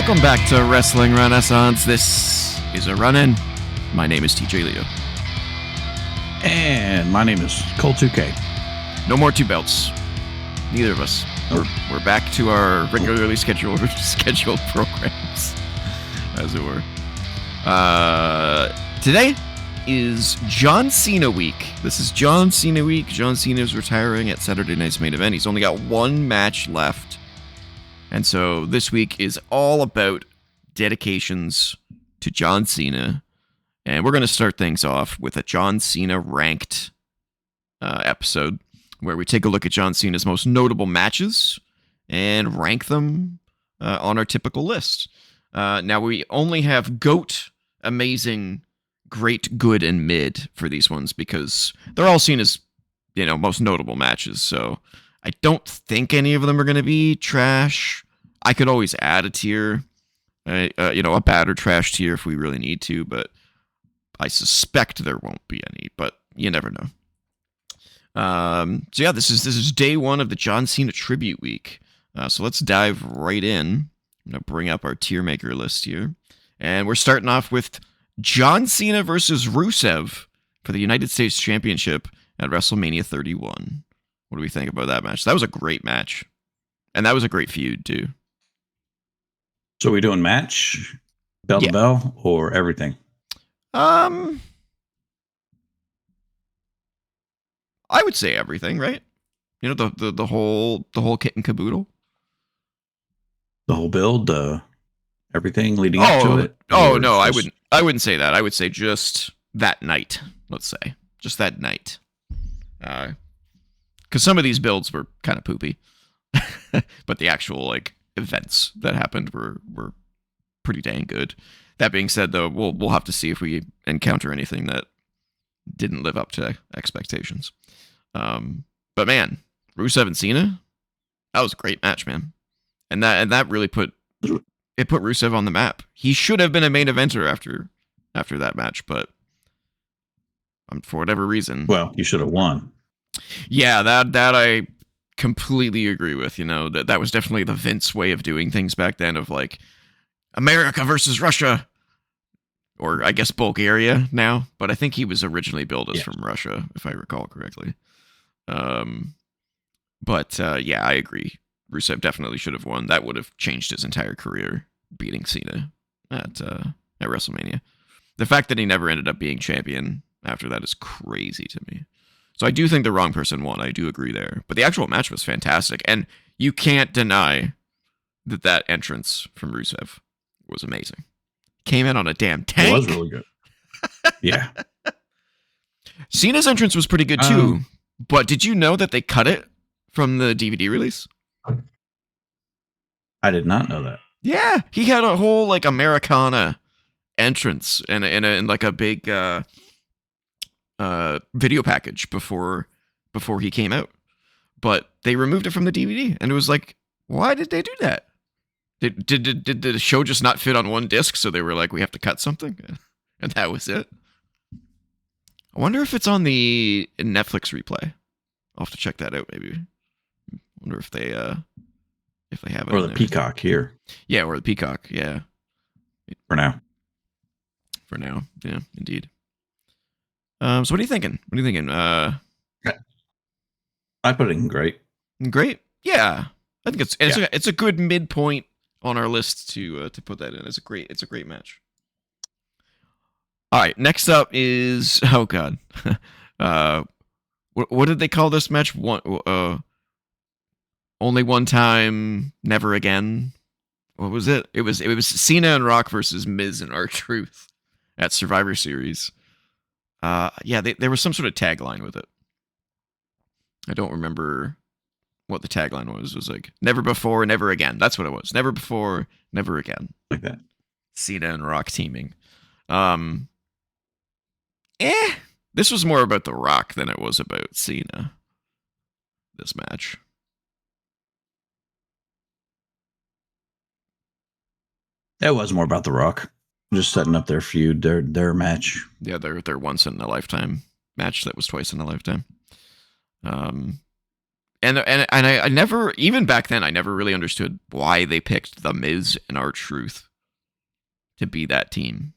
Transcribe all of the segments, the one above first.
Welcome back to Wrestling Renaissance. This is a run-in. My name is TJ Leo. And my name is Cole 2K. No more two belts. Neither of us. We're back to our regularly scheduled programs, as it were. Today is John Cena week. This is John Cena week. John Cena is retiring at Saturday Night's Main Event. He's only got one match left. And so this week is all about dedications to John Cena. And we're going to start things off with a John Cena ranked episode where we take a look at John Cena's most notable matches and rank them on our typical list. Now, we only have GOAT, Amazing, Great, Good, and Mid for these ones because they're all seen as, most notable matches. So I don't think any of them are going to be trash. I could always add a tier, a bad or trash tier if we really need to, but I suspect there won't be any, but you never know. So yeah, this is day one of the John Cena tribute week. So let's dive right in. I'm going to bring up our tier maker list here. And we're starting off with John Cena versus Rusev for the United States Championship at WrestleMania 31. What do we think about that match? That was a great match. And that was a great feud, too. So are we doing match, bell to bell, or everything? I would say everything, right? The whole kit and caboodle. The whole build, everything leading up to it. Oh no, I wouldn't say that. I would say just that night. Let's say just that night. Because some of these builds were kind of poopy, but the actual events that happened were pretty dang good. That being said, though, we'll have to see if we encounter anything that didn't live up to expectations. But man, Rusev and Cena, that was a great match, man, and that really put Rusev on the map. He should have been a main eventer after that match, but for whatever reason, you should have won. Yeah, that I completely agree with. That was definitely the Vince way of doing things back then, of America versus Russia, or I guess Bulgaria now, but I think he was originally billed as from Russia, if I recall correctly. But I agree. Rusev definitely should have won. That would have changed his entire career, beating Cena at WrestleMania. The fact that he never ended up being champion after that is crazy to me. So I do think the wrong person won. I do agree there. But the actual match was fantastic, and you can't deny that entrance from Rusev was amazing. Came in on a damn tank. It was really good. Yeah. Cena's entrance was pretty good too. But did you know that they cut it from the DVD release? I did not know that. Yeah, he had a whole Americana entrance and a big video package before he came out. But they removed it from the DVD, and it was why did they do that? Did the show just not fit on one disc, so they were we have to cut something? And that was it? I wonder if it's on the Netflix replay. I'll have to check that out, maybe. I wonder if they have it. Or the Peacock here. Yeah, or the Peacock, yeah. For now. Yeah, indeed. So what are you thinking? I put it in great. Great? Yeah. I think it's a good midpoint on our list to put that in. It's a great match. All right, next up is God. What did they call this match? Only one time, never again. What was it? It was Cena and Rock versus Miz and R-Truth at Survivor Series. There was some sort of tagline with it. I don't remember what the tagline was. It was never before, never again. That's what it was. Never before, never again. Like that. Cena and Rock teaming. This was more about The Rock than it was about Cena. This match. That was more about The Rock. Just setting up their feud, their match. Yeah, their once in a lifetime match that was twice in a lifetime. And I never, even back then, I never really understood why they picked The Miz and R-Truth to be that team.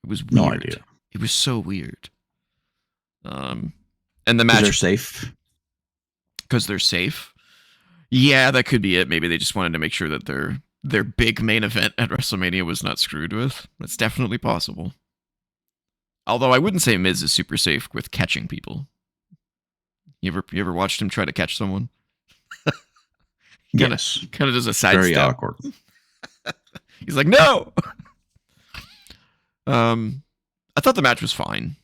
It was weird. No idea. It was so weird. And the match, they're safe. Because they're safe. Yeah, that could be it. Maybe they just wanted to make sure that their big main event at WrestleMania was not screwed with. That's definitely possible. Although I wouldn't say Miz is super safe with catching people. You ever watched him try to catch someone? Yes. Kind of does a sidestep. Very awkward. He's like, no. I thought the match was fine.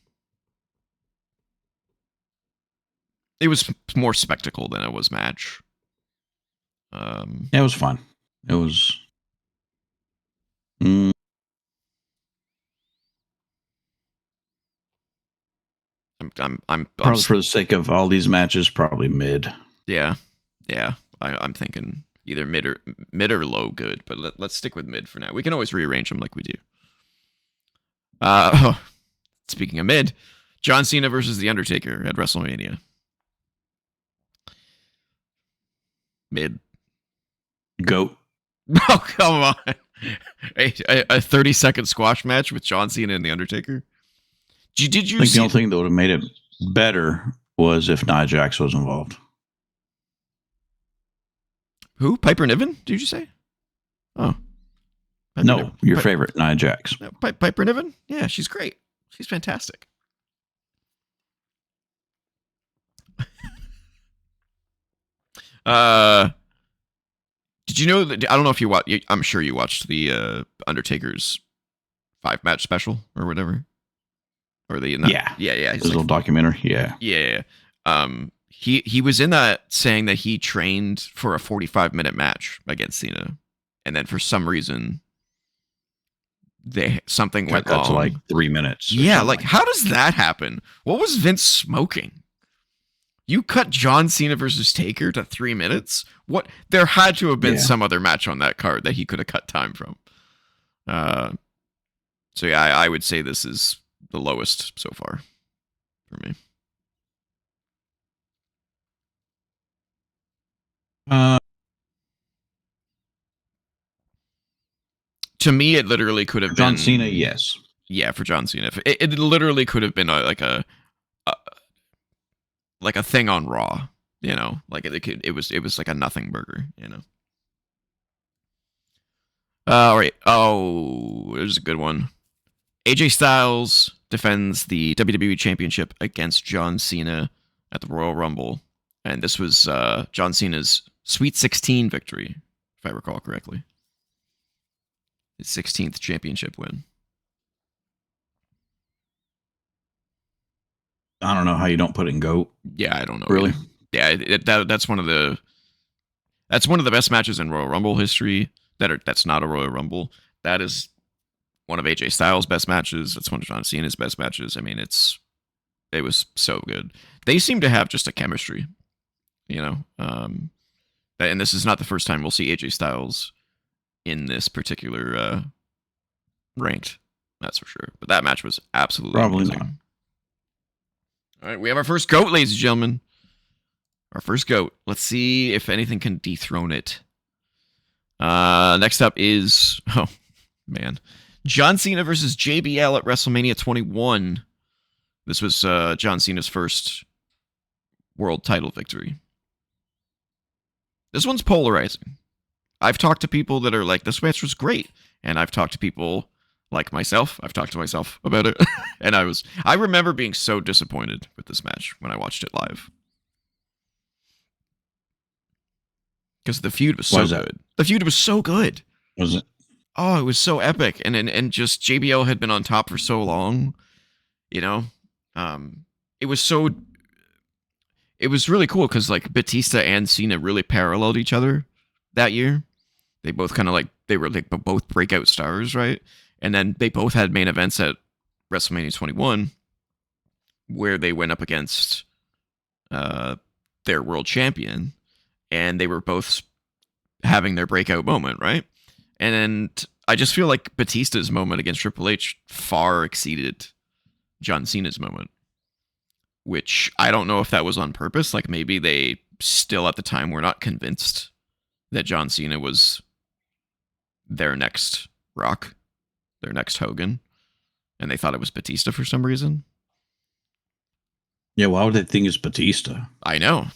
It was more spectacle than it was match. It was fun. It was. I'm probably for the sake of all these matches, probably mid. Yeah. I'm thinking either mid or low good, but let's stick with mid for now. We can always rearrange them like we do. Speaking of mid, John Cena versus The Undertaker at WrestleMania. Mid. Goat. Oh, come on. A 30-second squash match with John Cena and The Undertaker? Did you I think see the only thing that would have made it better was if Nia Jax was involved. Who? Piper Niven, did you say? Oh. No, your favorite, Nia Jax. Piper Niven? Yeah, she's great. She's fantastic. Did you know that? I don't know if you watched. I'm sure you watched the Undertaker's 5-match special or whatever. Or the yeah. His little documentary. Yeah. Yeah. He was in that saying that he trained for a 45-minute match against Cena, and then for some reason something went wrong. To like 3 minutes. Yeah, like how does that happen? What was Vince smoking? You cut John Cena versus Taker to 3 minutes? What? There had to have been some other match on that card that he could have cut time from. So yeah, I would say this is the lowest so far for me. To me, it literally could have been John Cena. Yes. Yeah, for John Cena, it literally could have been like a thing on Raw. You know, like it was like a nothing burger. You know. All right. Oh, there's a good one. AJ Styles defends the WWE Championship against John Cena at the Royal Rumble. And this was John Cena's Sweet 16 victory, if I recall correctly. His 16th championship win. I don't know how you don't put it in GOAT. Yeah, I don't know. Really? Yeah, that's one of the best matches in Royal Rumble history. That's not a Royal Rumble. That is one of AJ Styles' best matches. That's one of John Cena's best matches. I mean, it was so good. They seem to have just a chemistry, you know. And this is not the first time we'll see AJ Styles in this particular ranked. That's for sure. But that match was absolutely amazing. Not. All right, we have our first GOAT, ladies and gentlemen. Our first GOAT. Let's see if anything can dethrone it. Next up is, oh man, John Cena versus JBL at WrestleMania 21. This was John Cena's first world title victory. This one's polarizing. I've talked to people that are like, this match was great. And I've talked to people like myself. I've talked to myself about it. And I remember being so disappointed with this match when I watched it live. Because the feud was so good. The feud was so good. Was it? Oh, it was so epic. And just JBL had been on top for so long. You know? It was really cool because like Batista and Cena really paralleled each other that year. They both kind of like, they were like both breakout stars, right? And then they both had main events at WrestleMania 21 where they went up against their world champion, and they were both having their breakout moment, right? And I just feel like Batista's moment against Triple H far exceeded John Cena's moment. which I don't know if that was on purpose. Like maybe they still at the time were not convinced that John Cena was their next Rock, their next Hogan, and they thought it was Batista for some reason. Yeah, why would they think it's Batista? I know.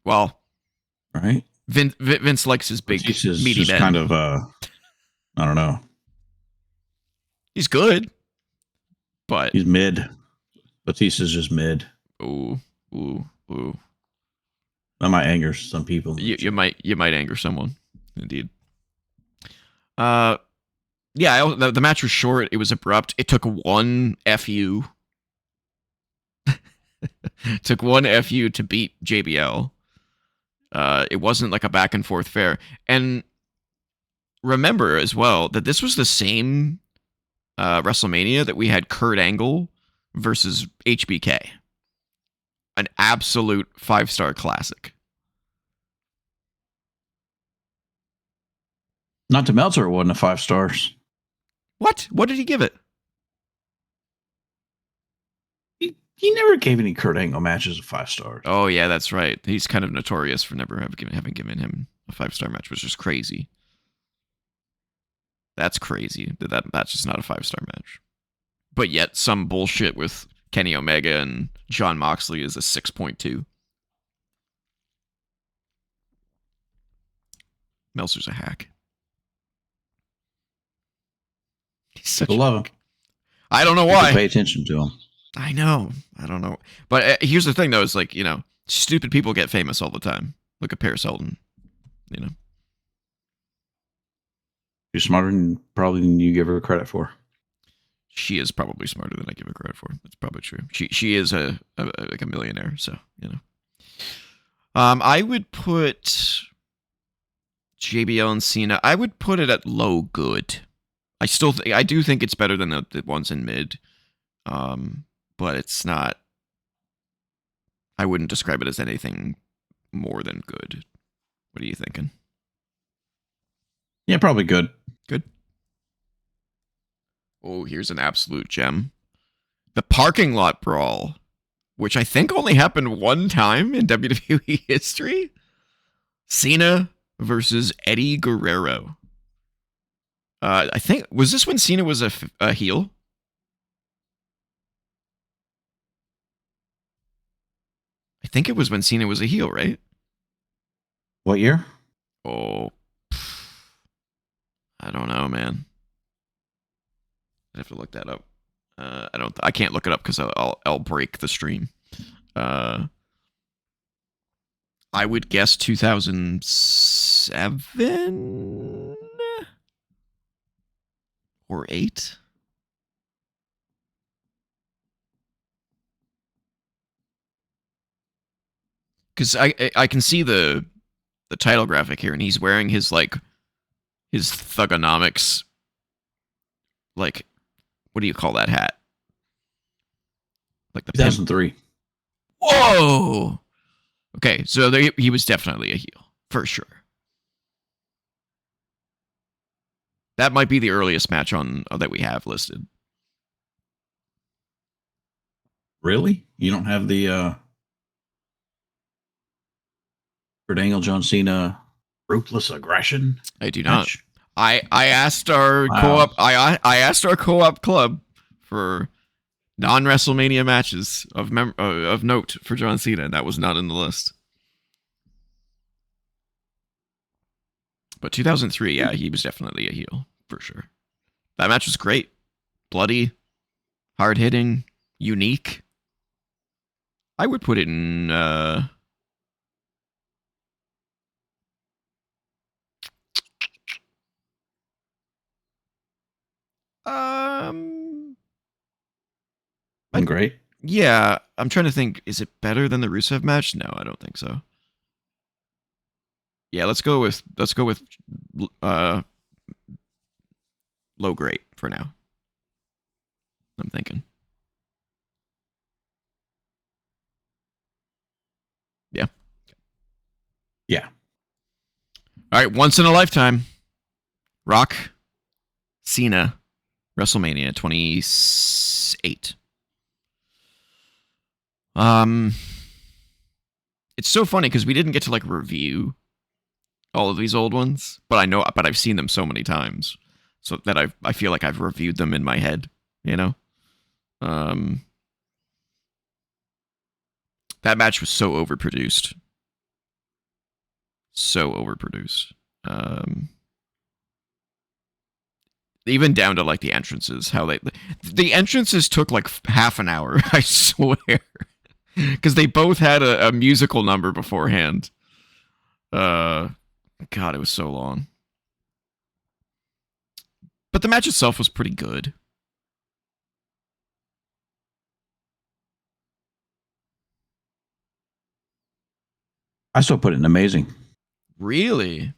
Well, right? Vince likes his big Batista's meaty just men. kind of I don't know. He's good, but He's mid. Batista's just mid. ooh. That might anger some people. You might anger someone, indeed. Yeah, the match was short. It was abrupt. It took one FU. Took one FU to beat JBL. It wasn't like a back and forth fair. And remember as well that this was the same WrestleMania that we had Kurt Angle versus HBK. An absolute 5-star classic. Not to Meltzer, it wasn't a 5 stars. What? What did he give it? He never gave any Kurt Angle matches a 5 stars. Oh yeah, that's right. He's kind of notorious for never having given him a 5-star match, which is crazy. That's crazy. That's just not a 5-star match. But yet some bullshit with Kenny Omega and Jon Moxley is a 6.2. Meltzer's a hack. He's such People love him. I don't know why. Pay attention to him. I know. I don't know. But here's the thing, though. It's like, stupid people get famous all the time. Look at Paris Hilton. She's smarter than you give her credit for. She is probably smarter than I give her credit for. That's probably true. She is like a millionaire, so I would put JBL and Cena. I would put it at low good. I do think it's better than the ones in mid, but it's not. I wouldn't describe it as anything more than good. What are you thinking? Yeah, probably good. Good. Oh, here's an absolute gem. The parking lot brawl, which I think only happened one time in WWE history. Cena versus Eddie Guerrero. I think, was this when Cena was a heel? I think it was when Cena was a heel, right? What year? Oh, I don't know, man. I have to look that up. I can't look it up because I'll break the stream. I would guess 2007 or 8. Because I can see the title graphic here, and he's wearing his Thugonomics, like, what do you call that hat? Like the 2003. Whoa! Okay, so he was definitely a heel, for sure. That might be the earliest match that we have listed. Really? You don't have the Kurt Angle, John Cena, ruthless aggression? I do not. Match? I asked our co-op. I asked our co-op club for non-WrestleMania matches of note for John Cena, and that was not in the list. But 2003, yeah, he was definitely a heel for sure. That match was great, bloody, hard-hitting, unique. I would put it in. Great. Yeah, I'm trying to think. Is it better than the Rusev match? No, I don't think so. Yeah, let's go with low grade for now. I'm thinking. Yeah. Yeah. All right, once in a lifetime. Rock, Cena, WrestleMania 28. It's so funny because we didn't get to like review all of these old ones, but I've seen them so many times, so that I feel like I've reviewed them in my head. You know, that match was so overproduced, so overproduced. Even down to like the entrances, how the entrances took like half an hour. I swear, because they both had a musical number beforehand. God, it was so long. But the match itself was pretty good. I still put it in amazing. Really?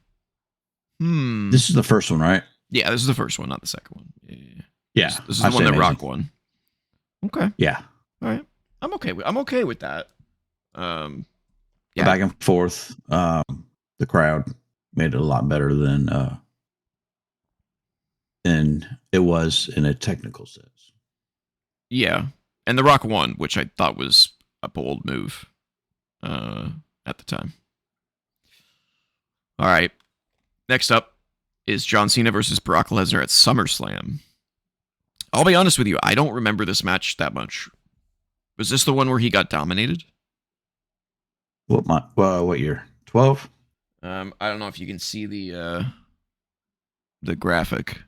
This is the first one, right? Yeah, this is the first one, not the second one. Yeah. This is the one that Rock won. Okay. Yeah. All right. I'm okay with that. Yeah. Back and forth. The crowd made it a lot better than it was in a technical sense. Yeah. And The Rock won, which I thought was a bold move at the time. All right. Next up is John Cena versus Brock Lesnar at SummerSlam. I'll be honest with you, I don't remember this match that much. Was this the one where he got dominated? What year? 12? I don't know if you can see the graphic.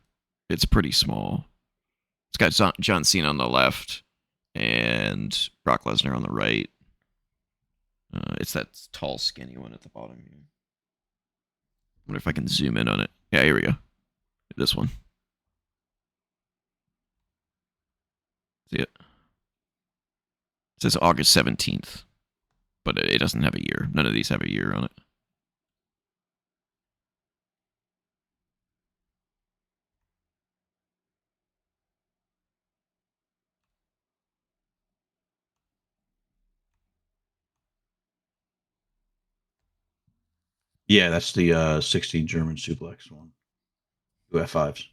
It's pretty small. It's got John Cena on the left and Brock Lesnar on the right. It's that tall, skinny one at the bottom here. I wonder if I can zoom in on it. Yeah, here we go. This one. See it? It says August 17th, but it doesn't have a year. None of these have a year on it. Yeah, that's the 16 German suplex one. 2 F5s.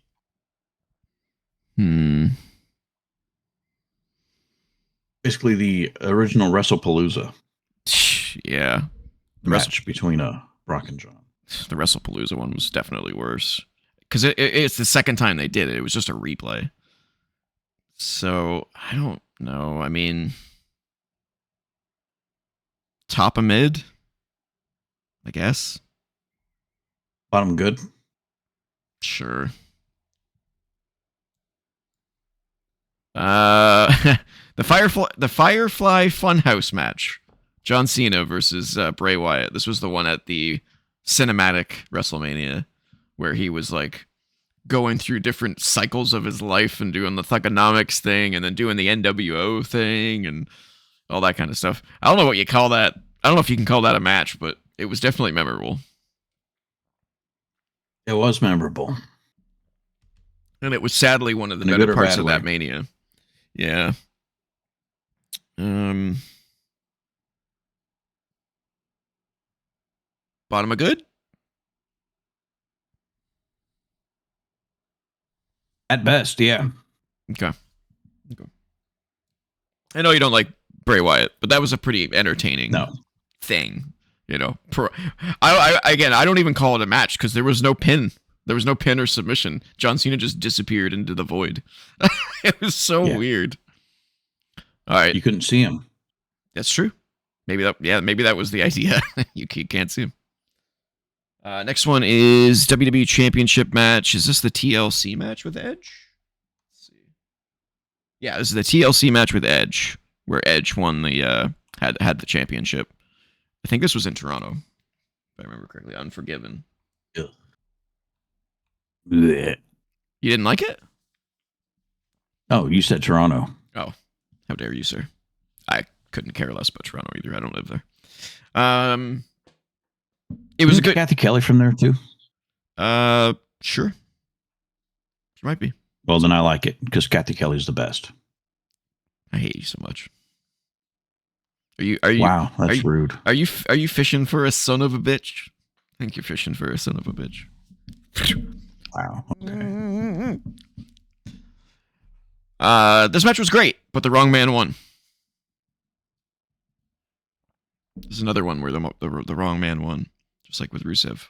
Basically the original WrestlePalooza. Yeah. The match between Brock and John. The WrestlePalooza one was definitely worse. Because it's the second time they did it. It was just a replay. So, I don't know. I mean, top of mid, I guess. Bottom good? Sure. The Firefly Funhouse match. John Cena versus Bray Wyatt. This was the one at the cinematic WrestleMania where he was like going through different cycles of his life and doing the Thugonomics thing and then doing the NWO thing and all that kind of stuff. I don't know what you call that. I don't know if you can call that a match, but it was definitely memorable. It was memorable. And it was sadly one of the better parts of that Mania. Yeah. Bottom of good? At best, yeah. Okay. I know you don't like Bray Wyatt, but that was a pretty entertaining thing. You know, I don't even call it a match because there was no pin. There was no pin or submission. John Cena just disappeared into the void. It was so weird. All right. You couldn't see him. That's true. Maybe that was the idea. You can't see him. Next one is WWE Championship match. Is this the TLC match with Edge? Let's see. Yeah, this is the TLC match with Edge, where Edge won the had the championship. I think this was in Toronto, if I remember correctly. Unforgiven. Yeah. You didn't like it? Oh, you said Toronto. Oh, how dare you, sir? I couldn't care less about Toronto either. I don't live there. It was a good Kathy Kelly from there too. Sure. She might be. Well, then I like it because Kathy Kelly's the best. I hate you so much. Are you? Wow, that's rude. Are you fishing for a son of a bitch? I think you're fishing for a son of a bitch. Wow. Okay. This match was great, but the wrong man won. There's another one where the wrong man won, just like with Rusev.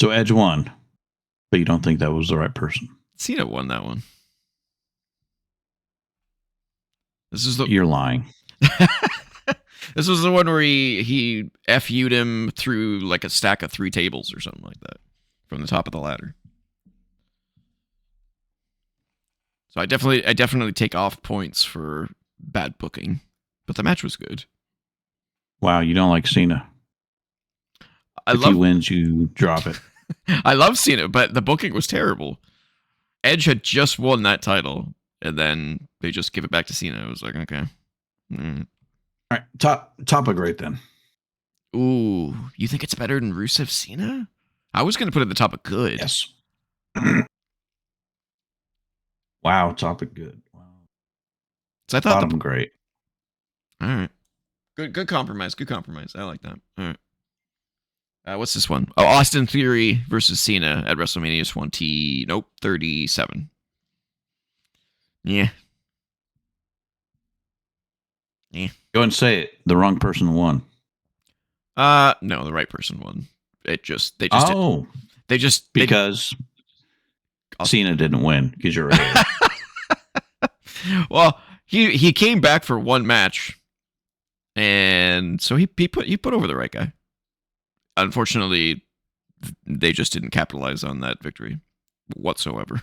So Edge won, but you don't think that was the right person? Cena won that one. You're lying. This was the one where he FU'd him through like a stack of 3 tables or something like that from the top of the ladder. So I definitely take off points for bad booking, but the match was good. Wow, you don't like Cena. If he wins, you drop it. I love Cena, but the booking was terrible. Edge had just won that title, and then they just give it back to Cena. It was like, okay. All right, top of great then. Ooh, you think it's better than Rusev Cena? I was going to put it at the top of good. Yes. Wow, top of good. Wow. So I thought bottom great. All right. Good compromise. Good compromise. I like that. All right. What's this one? Oh, Austin Theory versus Cena at WrestleMania 37. Yeah. Go ahead and say it. The wrong person won. No, the right person won. Because Cena didn't win because you're right. Well, he came back for one match, and so he put over the right guy. Unfortunately, they just didn't capitalize on that victory whatsoever.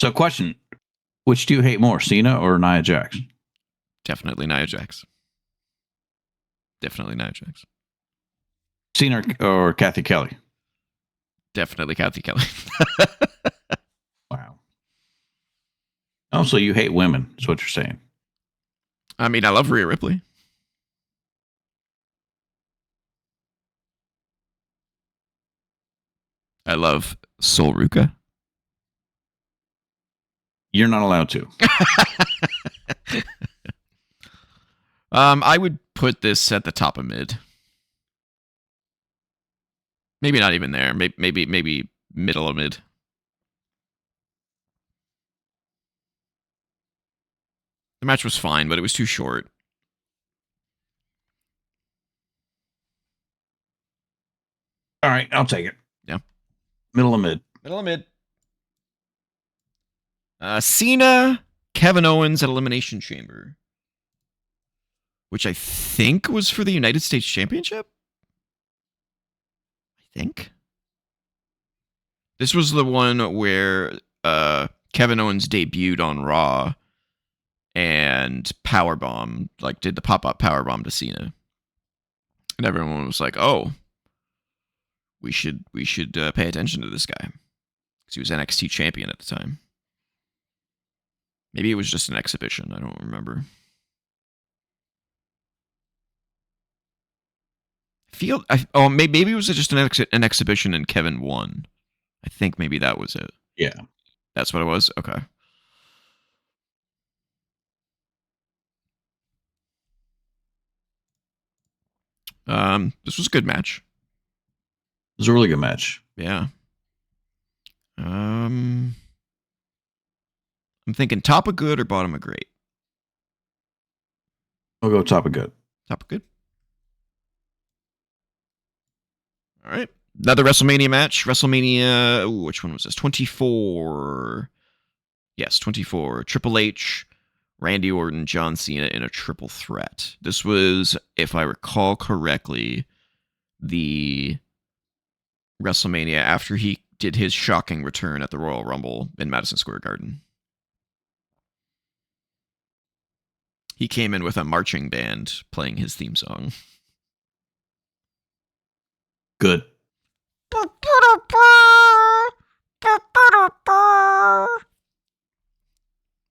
So, question: which do you hate more, Cena or Nia Jax? Definitely Nia Jax. Definitely Nia Jax. Cena or Kathy Kelly? Definitely Kathy Kelly. Wow. Also, you hate women, is what you're saying. I mean, I love Rhea Ripley. I love Sol Ruka. You're not allowed to. I would put this at the top of mid. Maybe not even there. Maybe middle of mid. The match was fine, but it was too short. All right, I'll take it. Yeah. Middle of mid. Middle of mid. Cena, Kevin Owens at Elimination Chamber, which I think was for the United States Championship. I think. This was the one where Kevin Owens debuted on Raw and powerbomb, like did the pop-up powerbomb to Cena. And everyone was like, "Oh, we should pay attention to this guy." Because he was NXT champion at the time. Maybe it was just an exhibition. I don't remember. Maybe it was just an exhibition and Kevin won. I think maybe that was it. Yeah. That's what it was? Okay. This was a good match. It was a really good match. Yeah. I'm thinking top of good or bottom of great. I'll go top of good. Top of good. All right. Another WrestleMania match. WrestleMania, which one was this? 24. Yes, 24. Triple H, Randy Orton, John Cena in a triple threat. This was, if I recall correctly, the WrestleMania after he did his shocking return at the Royal Rumble in Madison Square Garden. He came in with a marching band playing his theme song. Good.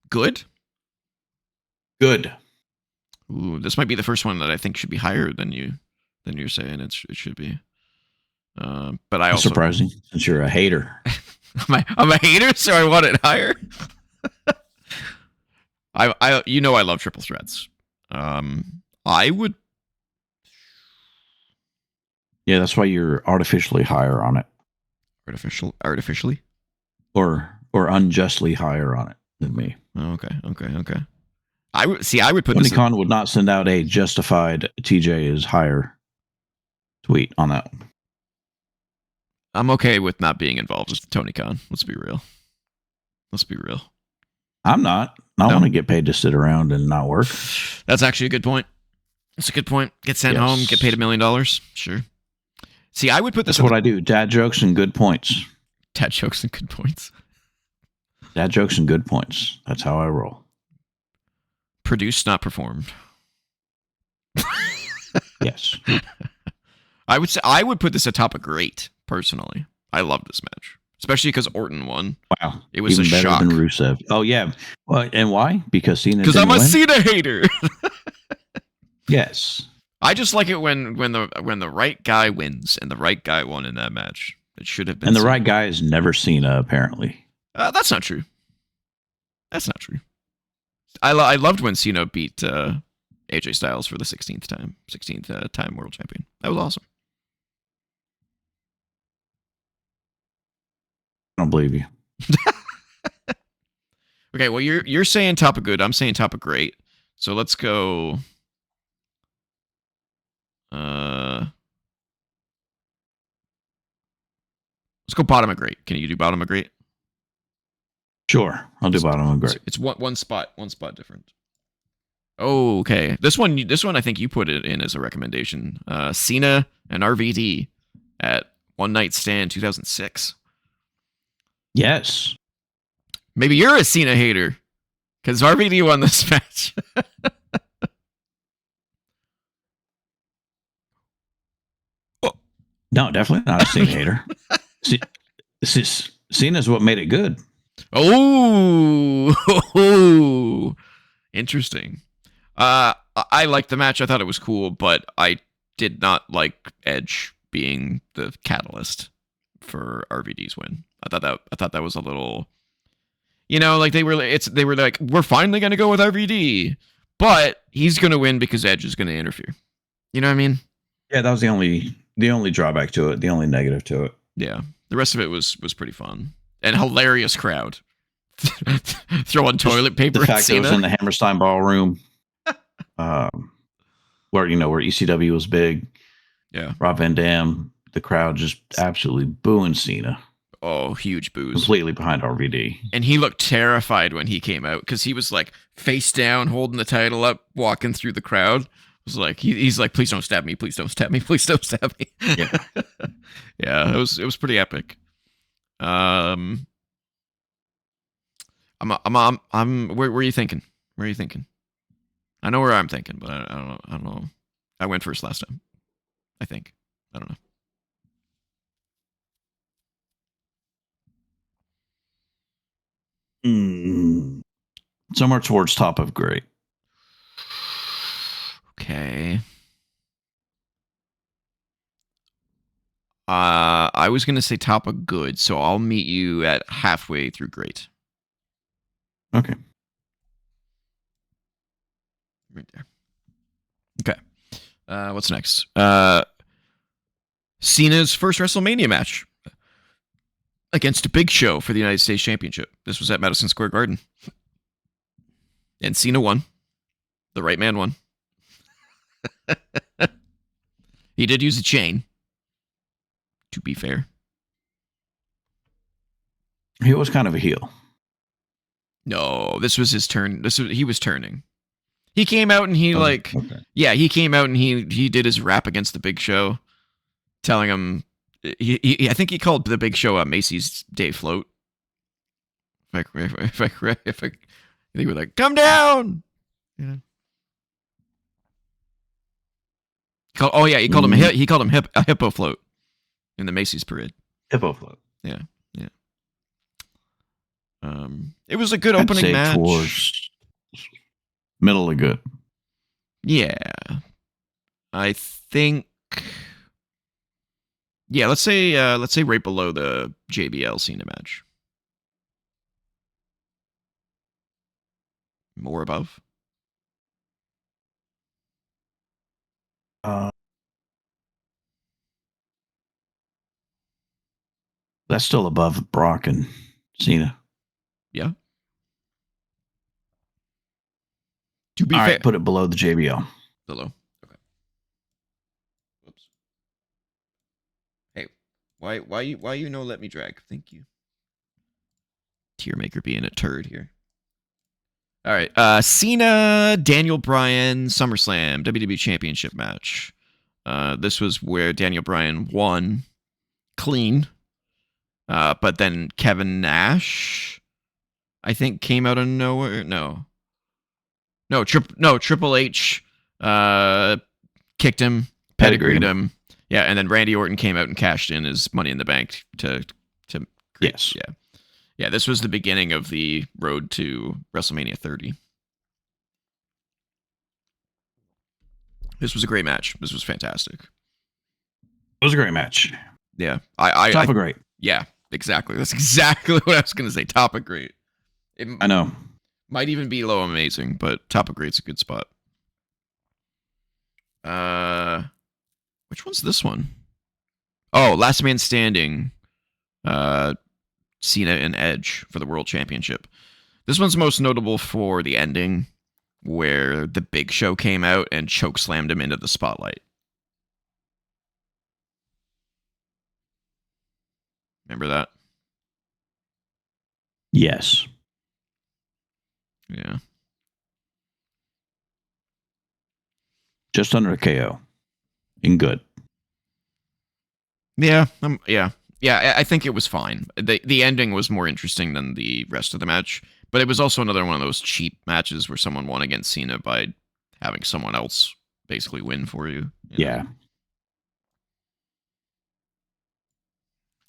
Good? Good. Ooh, this might be the first one that I think should be higher than you're saying it should be. But I also surprising since you're a hater. I'm a hater, so I want it higher. I I love triple threats. I would. Yeah, that's why you're artificially higher on it. Artificially, or unjustly higher on it than me. Oh, okay. I would put Tony this. Khan would not send out a justified TJ is higher tweet on that one. I'm okay with not being involved with Tony Khan. Let's be real. I'm not. I want to get paid to sit around and not work. That's actually a good point. That's a good point. Get sent home, get paid $1 million. Sure. See, I would put this. That's what I do. Dad jokes and good points. Dad jokes and good points. Dad jokes and good points. That's how I roll. Produced, not performed. Yes. I would put this atop a great, personally. I love this match. Especially because Orton won. Wow. It was even a better shock. than Rusev. Oh, yeah. Well, and why? Because Cena Because I'm a win? Cena hater. Yes. I just like it when the right guy wins, and the right guy won in that match. It should have been. And the Cena. right guy is never Cena, apparently. That's not true. That's not true. I loved when Cena beat AJ Styles for the 16th time world champion. That was awesome. I don't believe you. Okay, well you're saying top of good. I'm saying top of great. So let's go. Let's go bottom of great. Can you do bottom of great? Sure, I'll do bottom of great. It's one spot different. Oh, okay. This one I think you put it in as a recommendation. Cena and RVD at One Night Stand 2006. Yes. Maybe you're a Cena hater because RVD won this match. No, definitely not a Cena hater. Cena's what made it good. Oh, interesting. I liked the match. I thought it was cool, but I did not like Edge being the catalyst for RVD's win. I thought that was a little, like they were like, we're finally gonna go with RVD, but he's gonna win because Edge is gonna interfere. You know what I mean? Yeah, that was the only drawback to it, the only negative to it. Yeah, the rest of it was pretty fun and hilarious crowd throwing toilet paper. The fact that it was in the Hammerstein Ballroom, where ECW was big. Yeah, Rob Van Dam, the crowd just absolutely booing Cena. Oh, huge boos. Completely behind RVD. And he looked terrified when he came out because he was like face down, holding the title up, walking through the crowd. It was like he's like, please don't stab me, please don't stab me, please don't stab me. Yeah, yeah, it was pretty epic. I'm where are you thinking? Where are you thinking? I know where I'm thinking, but I don't know. I went first last time. I think. I don't know. Somewhere towards top of great. Okay. I was gonna say top of good, so I'll meet you at halfway through great. Okay. Right there. Okay. What's next? Cena's first WrestleMania match against Big Show for the United States Championship. This was at Madison Square Garden. And Cena won. The right man won. He did use a chain, to be fair. He was kind of a heel. No, this was his turn. He was turning. He came out and he he came out and he did his rap against the Big Show, telling him I think he called the Big Show a Macy's Day Float. If they were like, come down. Yeah. He called him a hippo float in the Macy's parade. Hippo float. Yeah. It was a good opening match. Towards middle of good. Yeah. I think. Yeah, let's say right below the JBL Cena match. More above. That's still above Brock and Cena. Yeah. To be All fair, right, put it below the JBL. below. Okay. Whoops. Hey, why you no let me drag? Thank you. Tier maker being a turd here. All right. Cena, Daniel Bryan, SummerSlam, WWE Championship match. This was where Daniel Bryan won clean. But then Kevin Nash, I think, came out of nowhere. No, Triple H kicked him, pedigreed him. Yeah, and then Randy Orton came out and cashed in his Money in the Bank to Yes. Yeah, this was the beginning of the road to WrestleMania 30. This was a great match. This was fantastic. It was a great match. Yeah. Top of great. Yeah, exactly. That's exactly what I was going to say. Top of great. I know. Might even be low amazing, but top of great's a good spot. Which one's this one? Oh, Last Man Standing. Cena and Edge for the World Championship. This one's most notable for the ending, where the Big Show came out and chokeslammed him into the spotlight. Remember that? Yes. Yeah. Just under a KO. In good. Yeah. Yeah, I think it was fine. The ending was more interesting than the rest of the match, but it was also another one of those cheap matches where someone won against Cena by having someone else basically win for you. Yeah.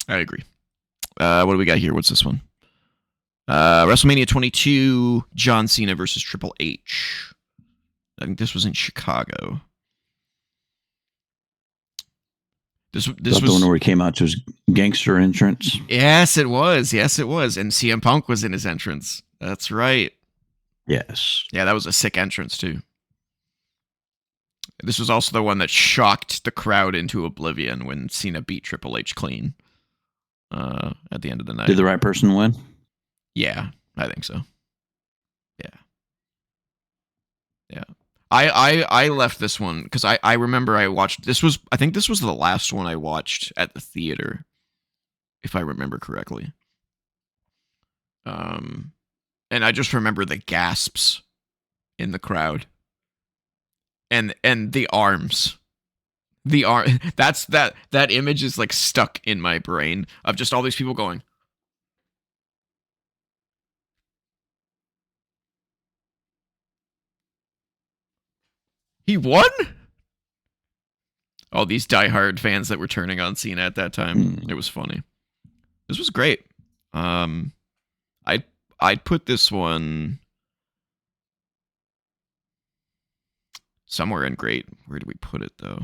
I agree. What do we got here? What's this one? WrestleMania 22, John Cena versus Triple H. I think this was in Chicago. This was the one where he came out to his gangster entrance. Yes, it was. And CM Punk was in his entrance. That's right. Yes. Yeah, that was a sick entrance too. This was also the one that shocked the crowd into oblivion when Cena beat Triple H clean at the end of the night. Did the right person win? Yeah, I think so. Yeah. I left this one because I remember I watched I think this was the last one I watched at the theater, if I remember correctly. And I just remember the gasps in the crowd. And the arms. That image is like stuck in my brain of just all these people going. He won? All these diehard fans that were turning on Cena at that time. It was funny. This was great. I'd put this one somewhere in great. Where do we put it though?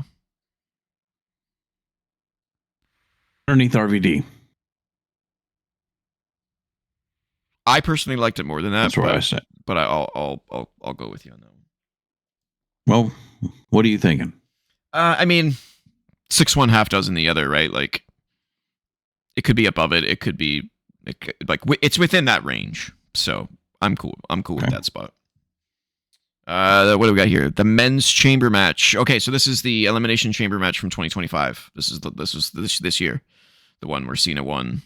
Underneath RVD. I personally liked it more than that. That's what I said. But I'll go with you on that one. Well, what are you thinking? I mean, 6 one, half dozen the other, right? Like, it could be above it. It could be like it's within that range. So I'm cool. With that spot. What do we got here? The men's chamber match. Okay, so this is the elimination chamber match from 2025. This was this year, the one where Cena won,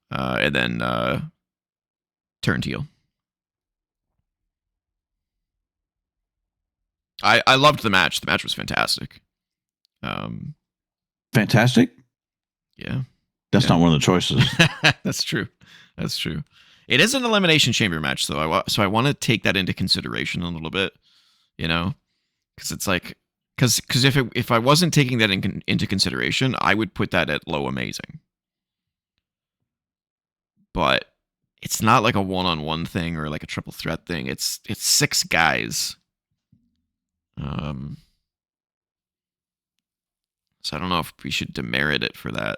and then turned heel. I loved the match. The match was fantastic. Fantastic? Yeah. That's not one of the choices. That's true. It is an elimination chamber match, though. So I want to take that into consideration a little bit, because it's like, because if I wasn't taking that into consideration, I would put that at low amazing. But it's not like a one-on-one thing or like a triple threat thing. It's 6 guys. So I don't know if we should demerit it for that.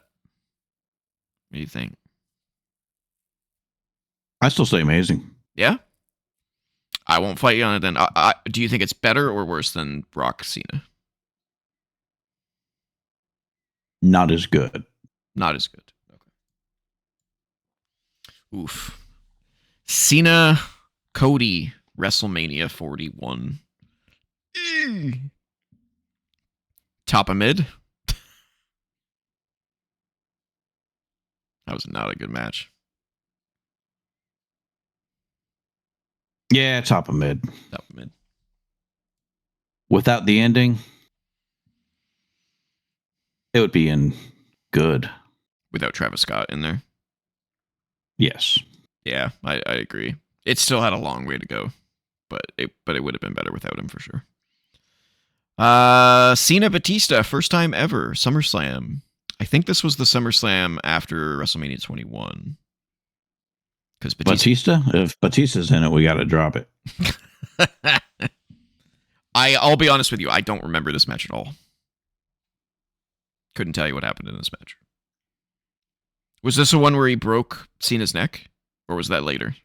What do you think? I still say amazing. Yeah? I won't fight you on it then. Do you think it's better or worse than Brock Cena? Not as good. Not as good. Okay. Oof. Cena, Cody, WrestleMania 41. Top of mid. That was not a good match. Yeah, top of mid. Top of mid. Without the ending, it would be in good. Without Travis Scott in there. Yes. Yeah, I agree. It still had a long way to go, but it would have been better without him for sure. Cena Batista, first time ever, SummerSlam. I think this was the SummerSlam after WrestleMania 21. Because Batista? If Batista's in it, we got to drop it. I'll be honest with you, I don't remember this match at all. Couldn't tell you what happened in this match. Was this the one where he broke Cena's neck? Or was that later?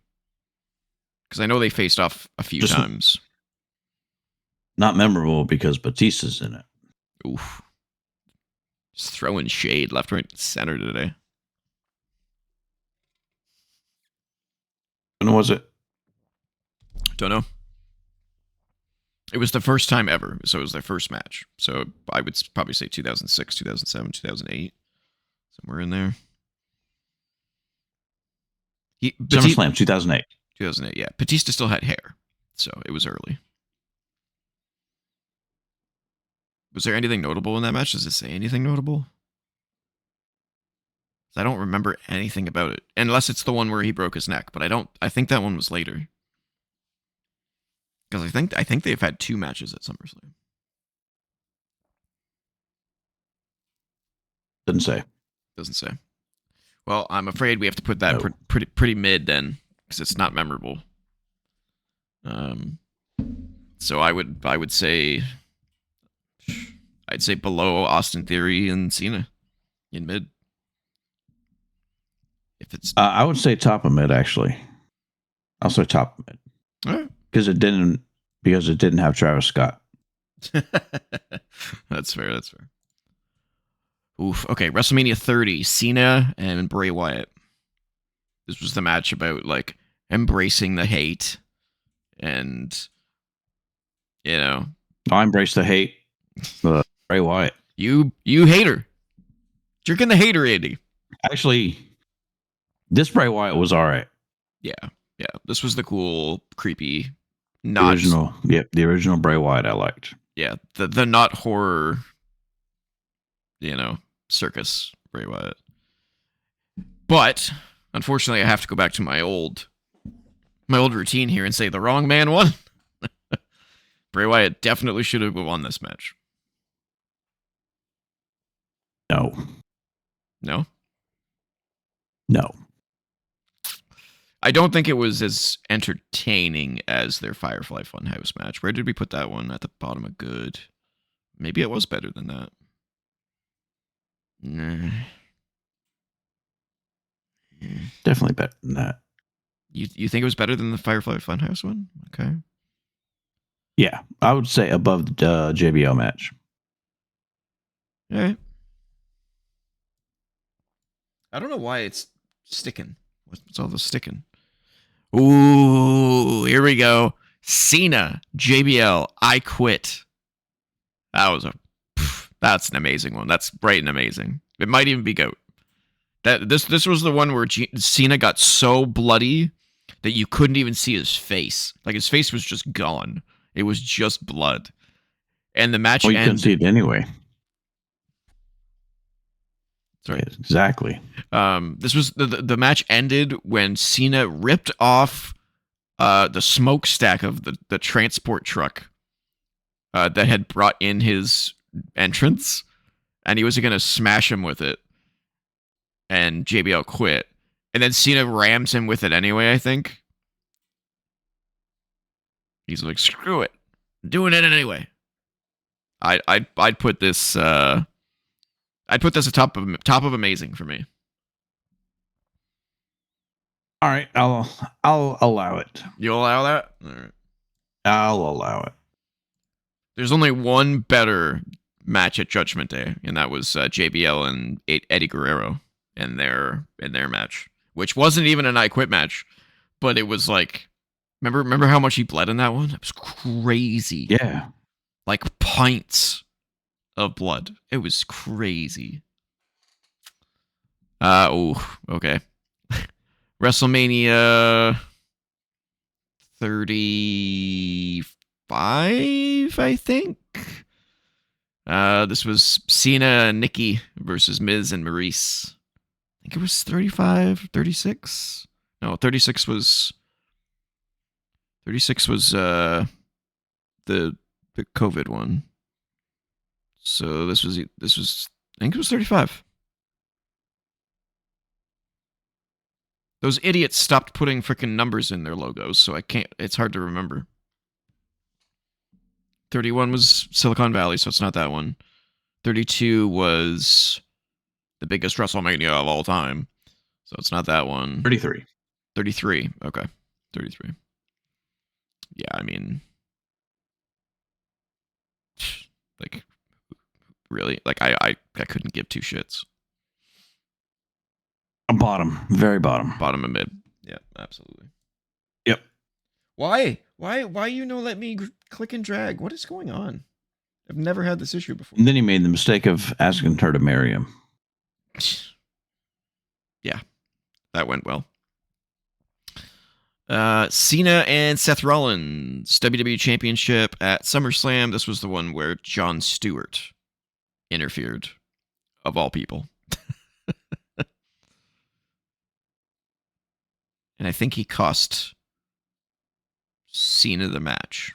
Because I know they faced off a few times. Not memorable because Batista's in it. Oof. Just throwing shade left, right, center today. When was it? Don't know. It was the first time ever, so it was their first match. So I would probably say 2006, 2007, 2008. Somewhere in there. SummerSlam 2008. 2008, yeah. Batista still had hair, so it was early. Was there anything notable in that match? Does it say anything notable? I don't remember anything about it, unless it's the one where he broke his neck. But I think that one was later, because I think they've had 2 matches at SummerSlam. Doesn't say. Well, I'm afraid we have to put that pretty mid then, because it's not memorable. So I would say, I'd say below Austin Theory and Cena, in mid. If it's, I would say top of mid actually. I'll say top of mid. All right. Because it didn't have Travis Scott. That's fair. Oof. Okay, WrestleMania 30, Cena and Bray Wyatt. This was the match about like embracing the hate, and I embrace the hate. Bray Wyatt. You hater. Drinking the hater, Andy. Actually, this Bray Wyatt was all right. Yeah. This was the cool, creepy, the original Bray Wyatt I liked. Yeah, the not horror, circus Bray Wyatt. But unfortunately, I have to go back to my old routine here and say the wrong man won. Bray Wyatt definitely should have won this match. No. I don't think it was as entertaining as their Firefly Funhouse match. Where did we put that one? At the bottom of good. Maybe it was better than that. Nah. Definitely better than that. You think it was better than the Firefly Funhouse one? Okay. Yeah, I would say above the JBL match. All right. I don't know why it's sticking. What's all this sticking? Ooh, here we go. Cena, JBL, I Quit. That's an amazing one. That's bright and amazing. It might even be GOAT. This was the one where Cena got so bloody that you couldn't even see his face. Like his face was just gone. It was just blood. And the match ended. You couldn't see it anyway. Sorry. Yeah, exactly. This was the match ended when Cena ripped off the smokestack of the transport truck that had brought in his entrance, and he was going to smash him with it, and JBL quit, and then Cena rams him with it anyway. I think he's like, "Screw it, I'm doing it anyway." I'd put this. I'd put this at top of amazing for me. All right, I'll allow it. You'll allow that? All right. I'll allow it. There's only one better match at Judgment Day, and that was JBL and Eddie Guerrero in their match, which wasn't even an I Quit match, but it was like Remember how much he bled in that one? It was crazy. Yeah. Like pints of blood. It was crazy. Okay. WrestleMania 35, I think. This was Cena and Nikki versus Miz and Maurice. I think it was 35, 36. No, 36 was the COVID one. So this was I think it was 35. Those idiots stopped putting freaking numbers in their logos, so it's hard to remember. 31 was Silicon Valley, so it's not that one. 32 was the biggest WrestleMania of all time, so it's not that one. 33. 33. Okay. 33. Yeah, I mean, like, really? Like, I couldn't give two shits. Bottom. Very bottom. Bottom and mid. Yeah, absolutely. Yep. Why you no let me click and drag? What is going on? I've never had this issue before. And then he made the mistake of asking her to marry him. Yeah, that went well. Cena and Seth Rollins WWE Championship at SummerSlam. This was the one where Jon Stewart interfered, of all people. And I think he cost Cena the match,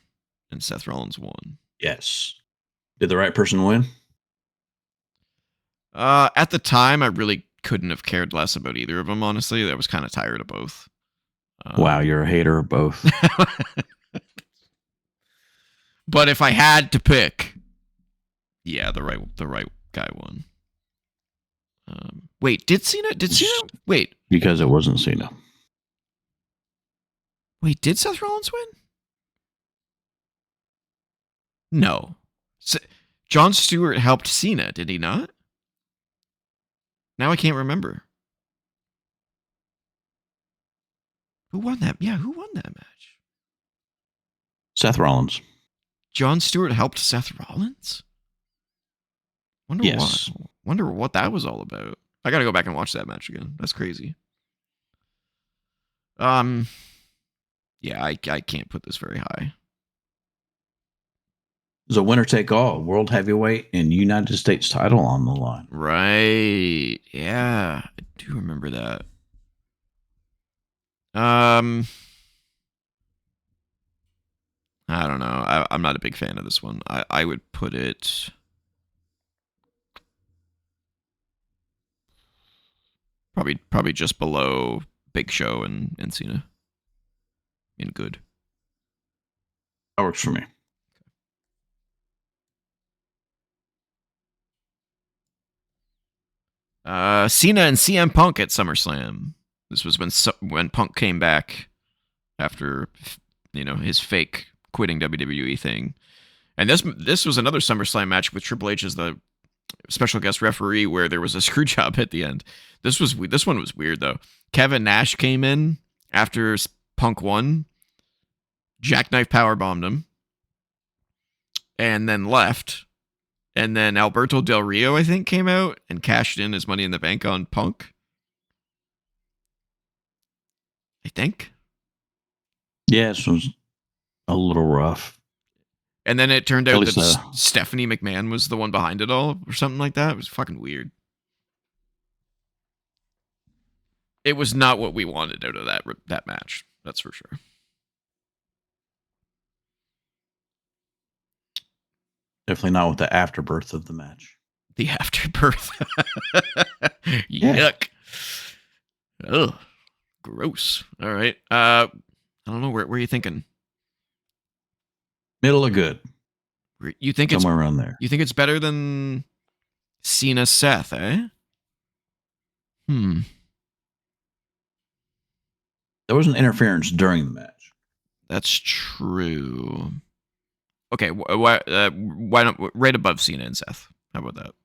and Seth Rollins won. Yes. Did the right person win? At the time, I really couldn't have cared less about either of them, honestly. I was kind of tired of both. Wow, you're a hater of both. But if I had to pick, yeah, the right guy won. Wait, did Cena? Wait, because it wasn't Cena. Wait, did Seth Rollins win? No. Jon Stewart helped Cena, did he not? Now I can't remember. Who won that? Yeah, who won that match? Seth Rollins. Jon Stewart helped Seth Rollins? Wonder what that was all about. I gotta go back and watch that match again. That's crazy. Yeah, I can't put this very high. There's a winner take all world heavyweight and United States title on the line. Right. Yeah, I do remember that. I don't know. I'm not a big fan of this one. I would put it probably just below Big Show and Cena. In good. That works for me. Cena and CM Punk at SummerSlam. This was when Punk came back after his fake quitting WWE thing. And this was another SummerSlam match with Triple H as the special guest referee, where there was a screw job at the end. This one was weird though. Kevin Nash came in after Punk won, jackknife powerbombed him, and then left. And then Alberto Del Rio, I think, came out and cashed in his Money in the Bank on Punk. I think. Yeah, this was a little rough. And then it turned out that Stephanie McMahon was the one behind it all, or something like that. It was fucking weird. It was not what we wanted out of that match. That's for sure. Definitely not with the afterbirth of the match. The afterbirth. Yuck. Ugh. Gross. All right. I don't know. Where are you thinking? Middle of good. You think somewhere around there? You think it's better than Cena Seth, eh? There was an interference during the match. That's true. Okay, why not right above Cena and Seth? How about that?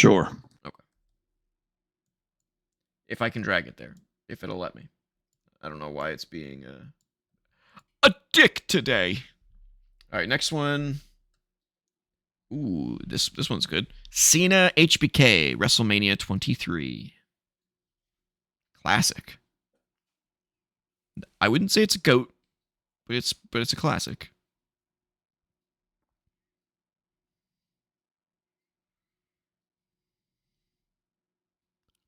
Sure. Okay. If I can drag it there, if it'll let me. I don't know why it's being. a dick today. All right, next one. Ooh, this one's good. Cena HBK WrestleMania 23. Classic. I wouldn't say it's a goat, but it's a classic.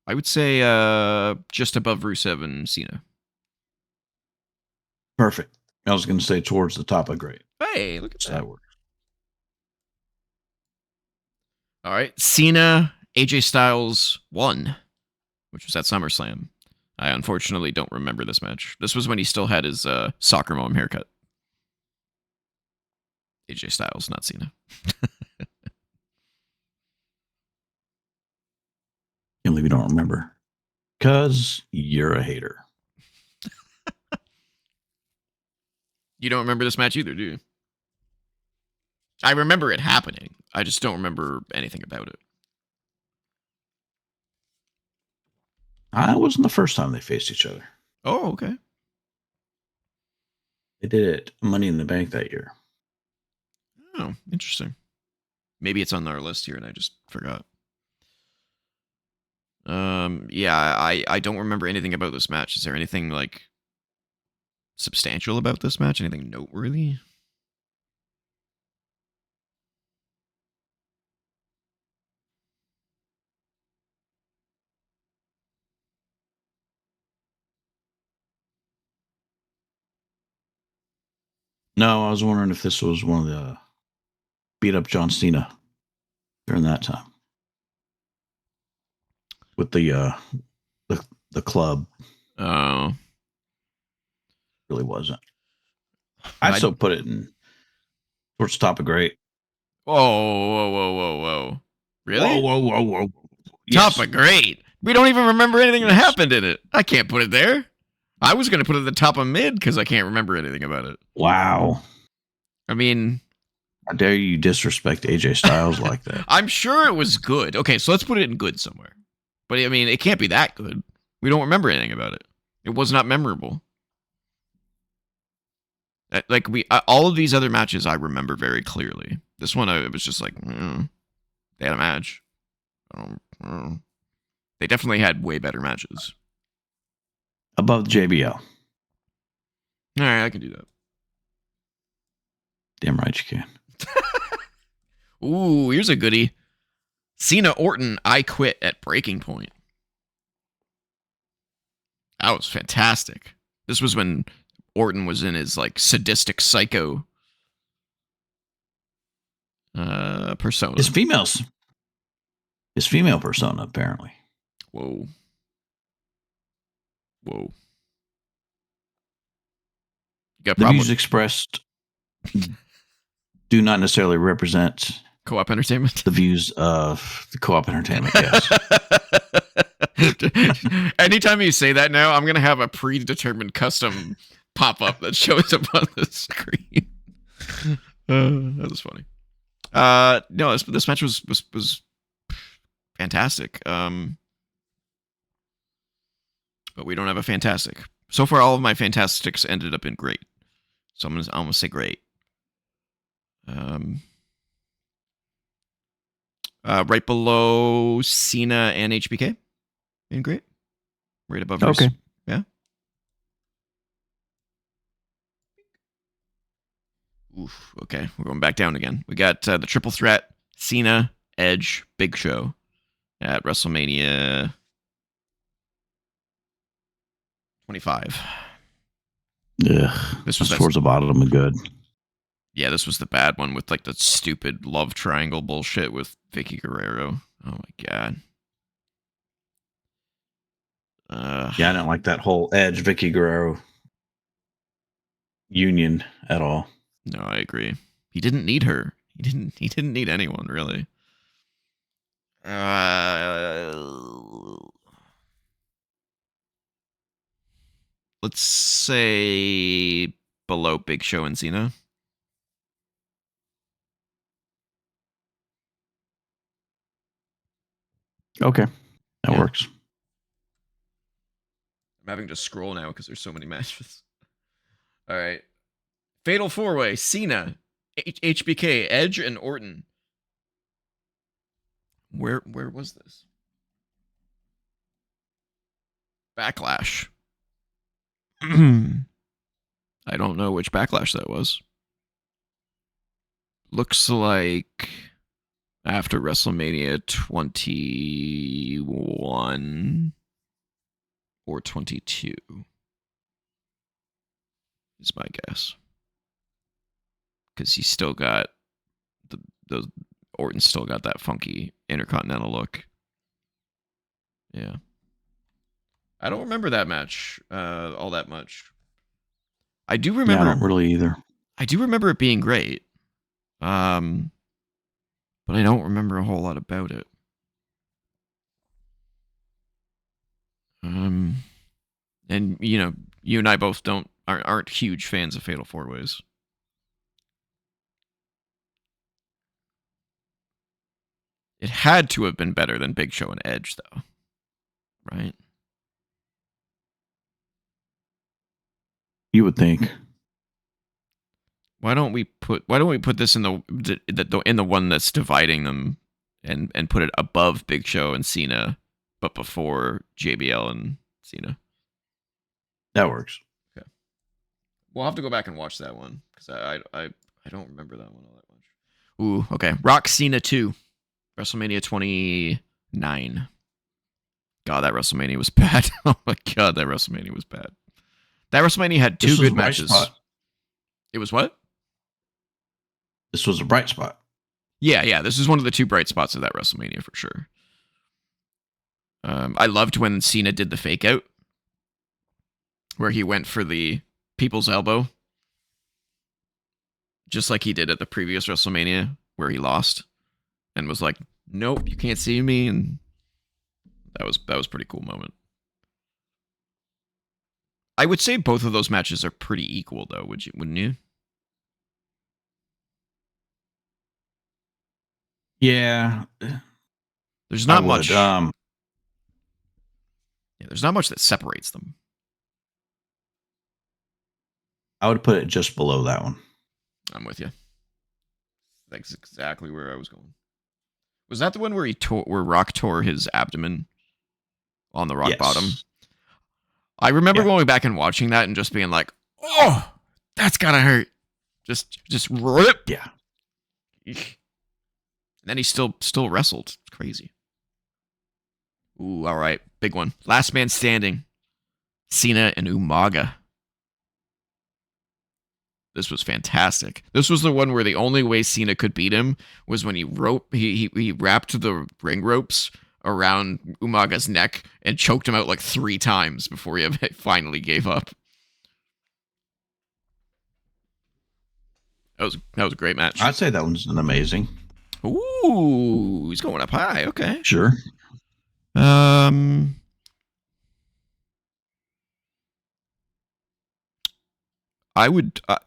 I would say just above Rusev and Cena. Perfect. I was going to say towards the top of great. Hey, look at that. That works. All right, Cena AJ Styles 1, which was at SummerSlam. I unfortunately don't remember this match. This was when he still had his soccer mom haircut. AJ Styles, not Cena. Can't believe you don't remember. Because you're a hater. You don't remember this match either, do you? I remember it happening. I just don't remember anything about it. It wasn't the first time they faced each other. Oh, okay. They did it Money in the Bank that year. Oh, interesting. Maybe it's on our list here and I just forgot. Yeah, I don't remember anything about this match. Is there anything like substantial about this match? Anything noteworthy? No, I was wondering if this was one of the beat up John Cena during that time with the club. Oh, Really wasn't. I still put it in towards the top of great. Whoa. Really? Whoa. Top of great. We don't even remember anything that happened in it. I can't put it there. I was going to put it at the top of mid because I can't remember anything about it. Wow. I mean, how dare you disrespect AJ Styles like that? I'm sure it was good. Okay, so let's put it in good somewhere. But I mean, it can't be that good. We don't remember anything about it. It was not memorable. Like all of these other matches, I remember very clearly. This one, it was just like they had a match. They definitely had way better matches. Above the JBL. All right, I can do that. Damn right you can. Ooh, here's a goodie. Cena Orton, I Quit at Breaking Point. That was fantastic. This was when Orton was in his like sadistic psycho persona. His female persona, apparently. Whoa. The views expressed do not necessarily represent Co-op Entertainment. The views of the Co-op Entertainment, yes. Anytime you say that now, I'm going to have a predetermined custom pop-up that shows up on the screen. That was funny. No, this match was fantastic. But we don't have a fantastic. So far, all of my fantastics ended up in great. So I'm gonna say great. Right below Cena and HBK in great. Right above. Okay. Yeah. Oof. Okay, we're going back down again. We got the triple threat: Cena, Edge, Big Show at WrestleMania 25. Yeah, this was towards the bottom of good. Yeah, this was the bad one with like the stupid love triangle bullshit with Vicky Guerrero. Oh my god. Yeah, I didn't like that whole Edge Vicky Guerrero union at all. No, I agree. He didn't need her. He didn't need anyone really. Let's say below Big Show and Cena. Okay, that works. I'm having to scroll now because there's so many matches. All right. Fatal 4-Way, Cena, HBK, Edge, and Orton. Where was this? Backlash. I don't know which Backlash that was. Looks like after WrestleMania 21 or 22 is my guess. Because he's still got those Orton's still got that funky Intercontinental look. Yeah. I don't remember that match all that much. I do remember. Yeah, I don't really either. I do remember it being great. But I don't remember a whole lot about it. And you know, you and I both aren't huge fans of Fatal 4-Ways. It had to have been better than Big Show and Edge, though, right? You would think. Why don't we put this in the one that's dividing them, and put it above Big Show and Cena, but before JBL and Cena? That works. Okay. We'll have to go back and watch that one because I don't remember that one all that much. Ooh, okay. Rock Cena 2, WrestleMania 29. God, that WrestleMania was bad. Oh my God, that WrestleMania was bad. That WrestleMania had two good matches. It was what? This was a bright spot. Yeah. This is one of the two bright spots of that WrestleMania for sure. I loved when Cena did the fake out, where he went for the people's elbow, just like he did at the previous WrestleMania where he lost, and was like, "Nope, you can't see me," and that was a pretty cool moment. I would say both of those matches are pretty equal, though. Wouldn't you? Yeah. There's not much. Yeah, there's not much that separates them. I would put it just below that one. I'm with you. That's exactly where I was going. Was that the one where where Rock tore his abdomen on the rock bottom? I remember going back and watching that and just being like, "Oh, that's gotta hurt." Just rip. Yeah. And then he still wrestled. It's crazy. Ooh, all right. Big one. Last man standing. Cena and Umaga. This was fantastic. This was the one where the only way Cena could beat him was when he wrapped the ring ropes around Umaga's neck and choked him out like 3 times before he finally gave up. That was a great match. I'd say that one's an amazing. Ooh, he's going up high. Okay. Sure. I would, I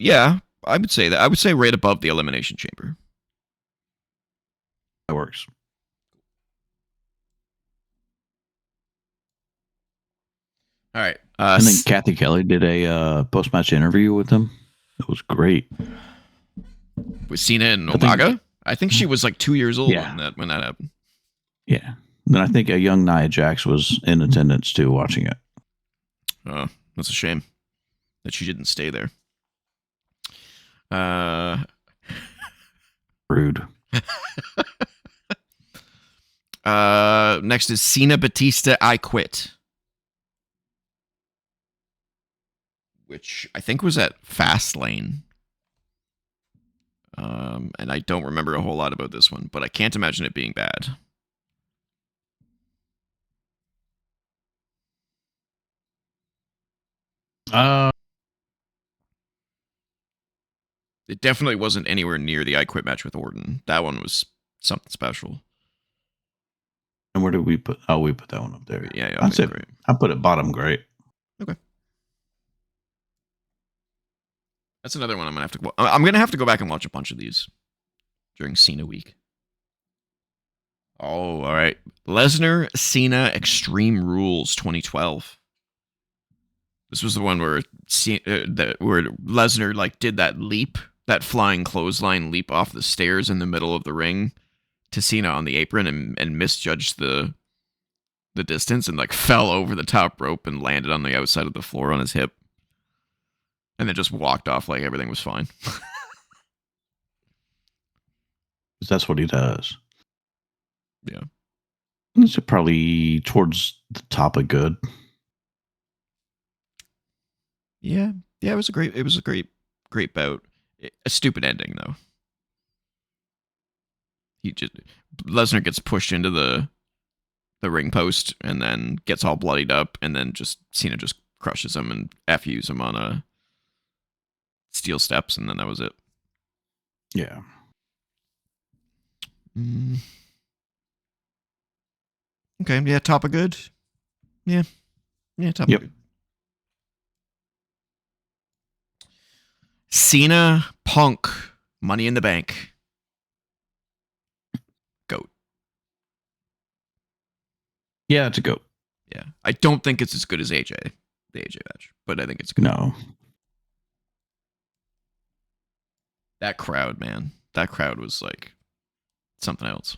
would say that. I would say right above the Elimination Chamber. That works. All right. And then Kathy Kelly did a post-match interview with him. It was great. With Cena and Umaga? I think she was like 2 years old when that happened. Yeah. Then I think a young Nia Jax was in attendance too, watching it. Oh, that's a shame that she didn't stay there. Rude. Next is Cena Batista, I Quit, which I think was at Fastlane. And I don't remember a whole lot about this one, but I can't imagine it being bad. It definitely wasn't anywhere near the I Quit match with Orton. That one was something special. And where did we put? Oh, we put that one up there. Yeah, that's it. Great. I put it bottom great. Okay. That's another one I'm gonna have to go back and watch a bunch of these during Cena week. Oh, all right. Lesnar, Cena, Extreme Rules 2012. This was the one where where Lesnar like did that leap, that flying clothesline leap off the stairs in the middle of the ring to Cena on the apron and misjudged the distance and like fell over the top rope and landed on the outside of the floor on his hip. And then just walked off like everything was fine. That's what he does. Yeah. It's probably towards the top of good. Yeah. Yeah, it was a great bout. A stupid ending though. Lesnar gets pushed into the ring post and then gets all bloodied up, and then just Cena just crushes him and FUs him on a steel steps, and then that was it. Yeah. Okay, yeah, top of good. Yeah, top of good. Cena, Punk, Money in the Bank. GOAT. Yeah, it's a GOAT. Yeah, I don't think it's as good as the AJ match, but I think it's good. No. That crowd, man. That crowd was like something else.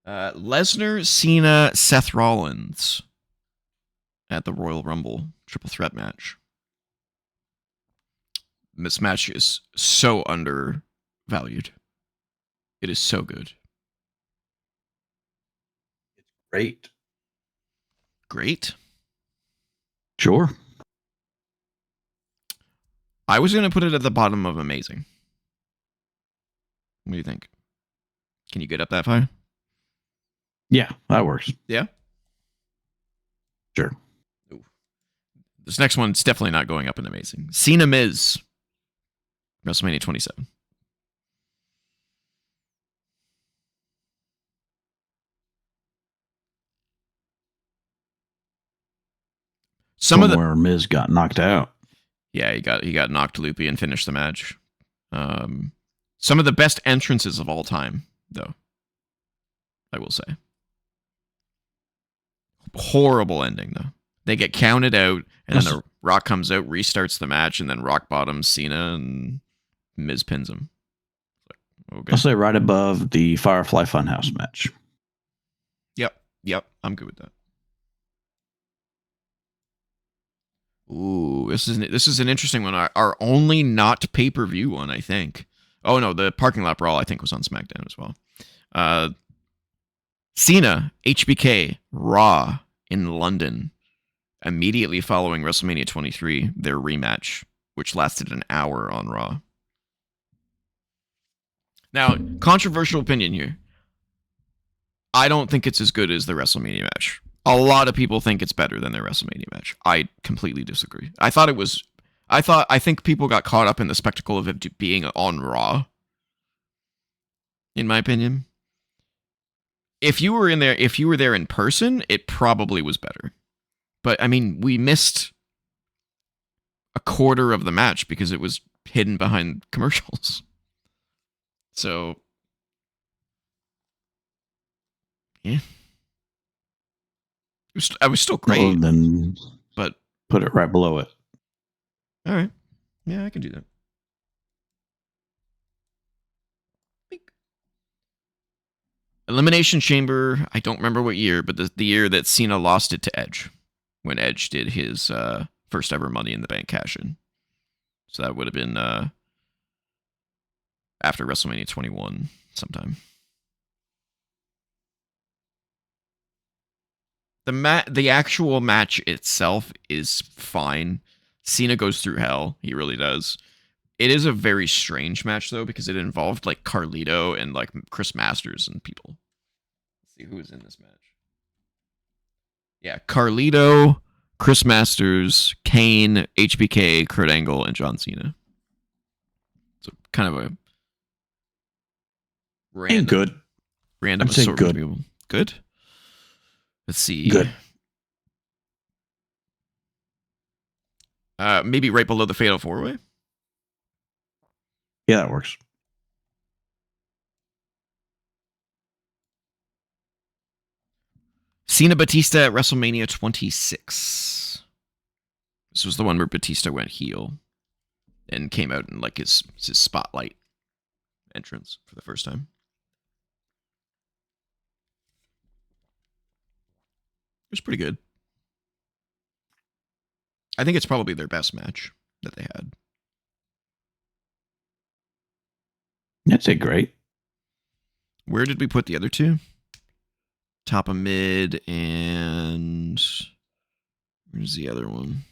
Lesnar, Cena, Seth Rollins at the Royal Rumble triple threat match. This match is so undervalued. It is so good. It's great. Great? Sure. I was going to put it at the bottom of amazing. What do you think? Can you get up that far? Yeah, that works. Yeah? Sure. Ooh. This next one's definitely not going up in amazing. Cena Miz. WrestleMania 27. Where Miz got knocked out. Yeah, he got knocked loopy and finished the match. Some of the best entrances of all time, though. I will say. Horrible ending, though. They get counted out, and then the Rock comes out, restarts the match, and then Rock bottoms Cena, and Miz pins him. Okay. I'll say right above the Firefly Funhouse match. Yep. I'm good with that. Ooh, this is an interesting one. Our only not pay-per-view one, I think. Oh no, the parking lot brawl I think was on SmackDown as well. Cena, HBK, Raw in London, immediately following WrestleMania 23, their rematch, which lasted an hour on Raw. Now, controversial opinion here. I don't think it's as good as the WrestleMania match. A lot of people think it's better than their WrestleMania match. I completely disagree. I think people got caught up in the spectacle of it being on Raw. In my opinion. If you were there in person, it probably was better. But I mean, we missed a quarter of the match because it was hidden behind commercials. So, yeah. I was still great. Well, then but put it right below it. All right. Yeah, I can do that. Elimination Chamber, I don't remember what year, but the year that Cena lost it to Edge. When Edge did his first ever Money in the Bank cash-in. So that would have been after WrestleMania 21 sometime. The actual match itself is fine. Cena goes through hell. He really does. It is a very strange match, though, because it involved, like, Carlito and, like, Chris Masters and people. Let's see who was in this match. Yeah, Carlito, Chris Masters, Kane, HBK, Kurt Angle, and John Cena. So kind of a random assortment of people. Good? Let's see. Good. Maybe right below the Fatal 4-Way? Yeah, that works. Cena Batista at WrestleMania 26. This was the one where Batista went heel and came out in like his spotlight entrance for the first time. It was pretty good. I think it's probably their best match that they had. That's a great. Where did we put the other two? Top of mid, and where's the other one?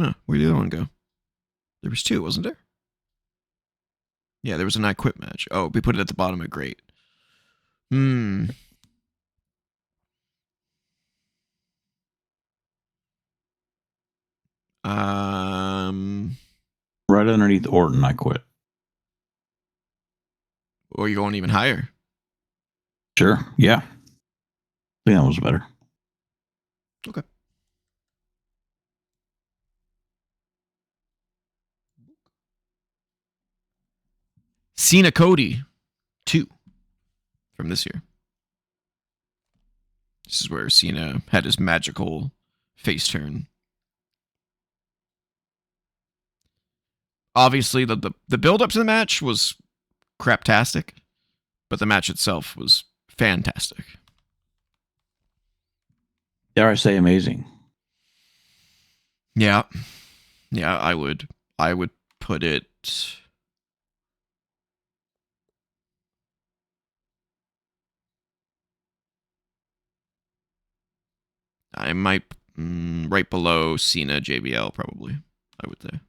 Huh, where'd the other one go? There was two, wasn't there? Yeah, there was an I Quit match. Oh, we put it at the bottom of great. Right underneath Orton, I Quit. Or you going even higher? Sure. Yeah. I think that was better. Okay. Cena Cody 2 from this year. This is where Cena had his magical face turn. Obviously, the build up to the match was craptastic, but the match itself was fantastic. Dare I say amazing? Yeah, I would put it. I might right below Cena JBL probably. I would say.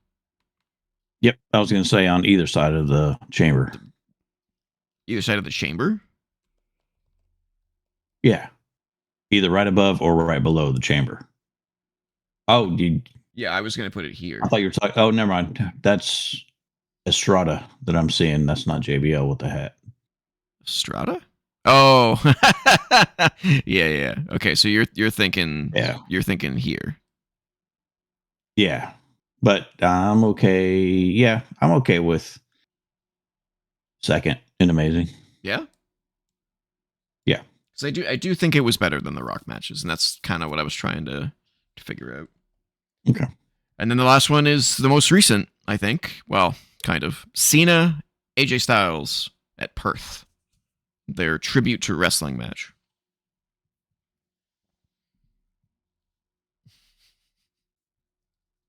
Yep, I was going to say on either side of the chamber. Either side of the chamber? Yeah. Either right above or right below the chamber. Oh, yeah, I was going to put it here. I thought you were talking. Oh, never mind. That's Estrada that I'm seeing. That's not JBL with the hat. Estrada? Oh. yeah. Okay, so you're thinking you're thinking here. Yeah. But I'm okay. Yeah, I'm okay with second in amazing. Yeah? Yeah. Because I do think it was better than the Rock matches, and that's kind of what I was trying to figure out. Okay. And then the last one is the most recent, I think. Well, kind of. Cena, AJ Styles at Perth. Their tribute to wrestling match.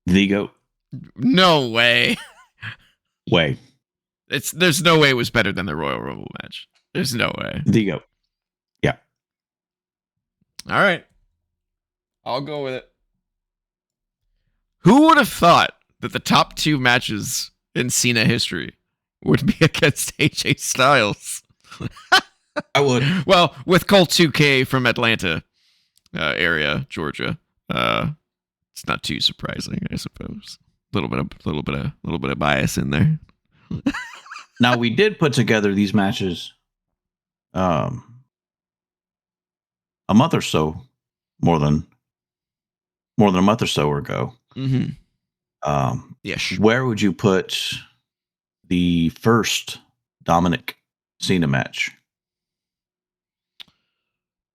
The GOAT. No way. Way. There's no way it was better than the Royal Rumble match. There's no way. The GOAT. Yeah. All right. I'll go with it. Who would have thought that the top two matches in Cena history would be against AJ Styles? I would. Well, with Colt 2K from Atlanta area, Georgia, it's not too surprising, I suppose. A little bit of bias in there. Now we did put together these matches a month or so, more than a month or so ago. Mm-hmm. Yes. Where would you put the first Dominic Cena match?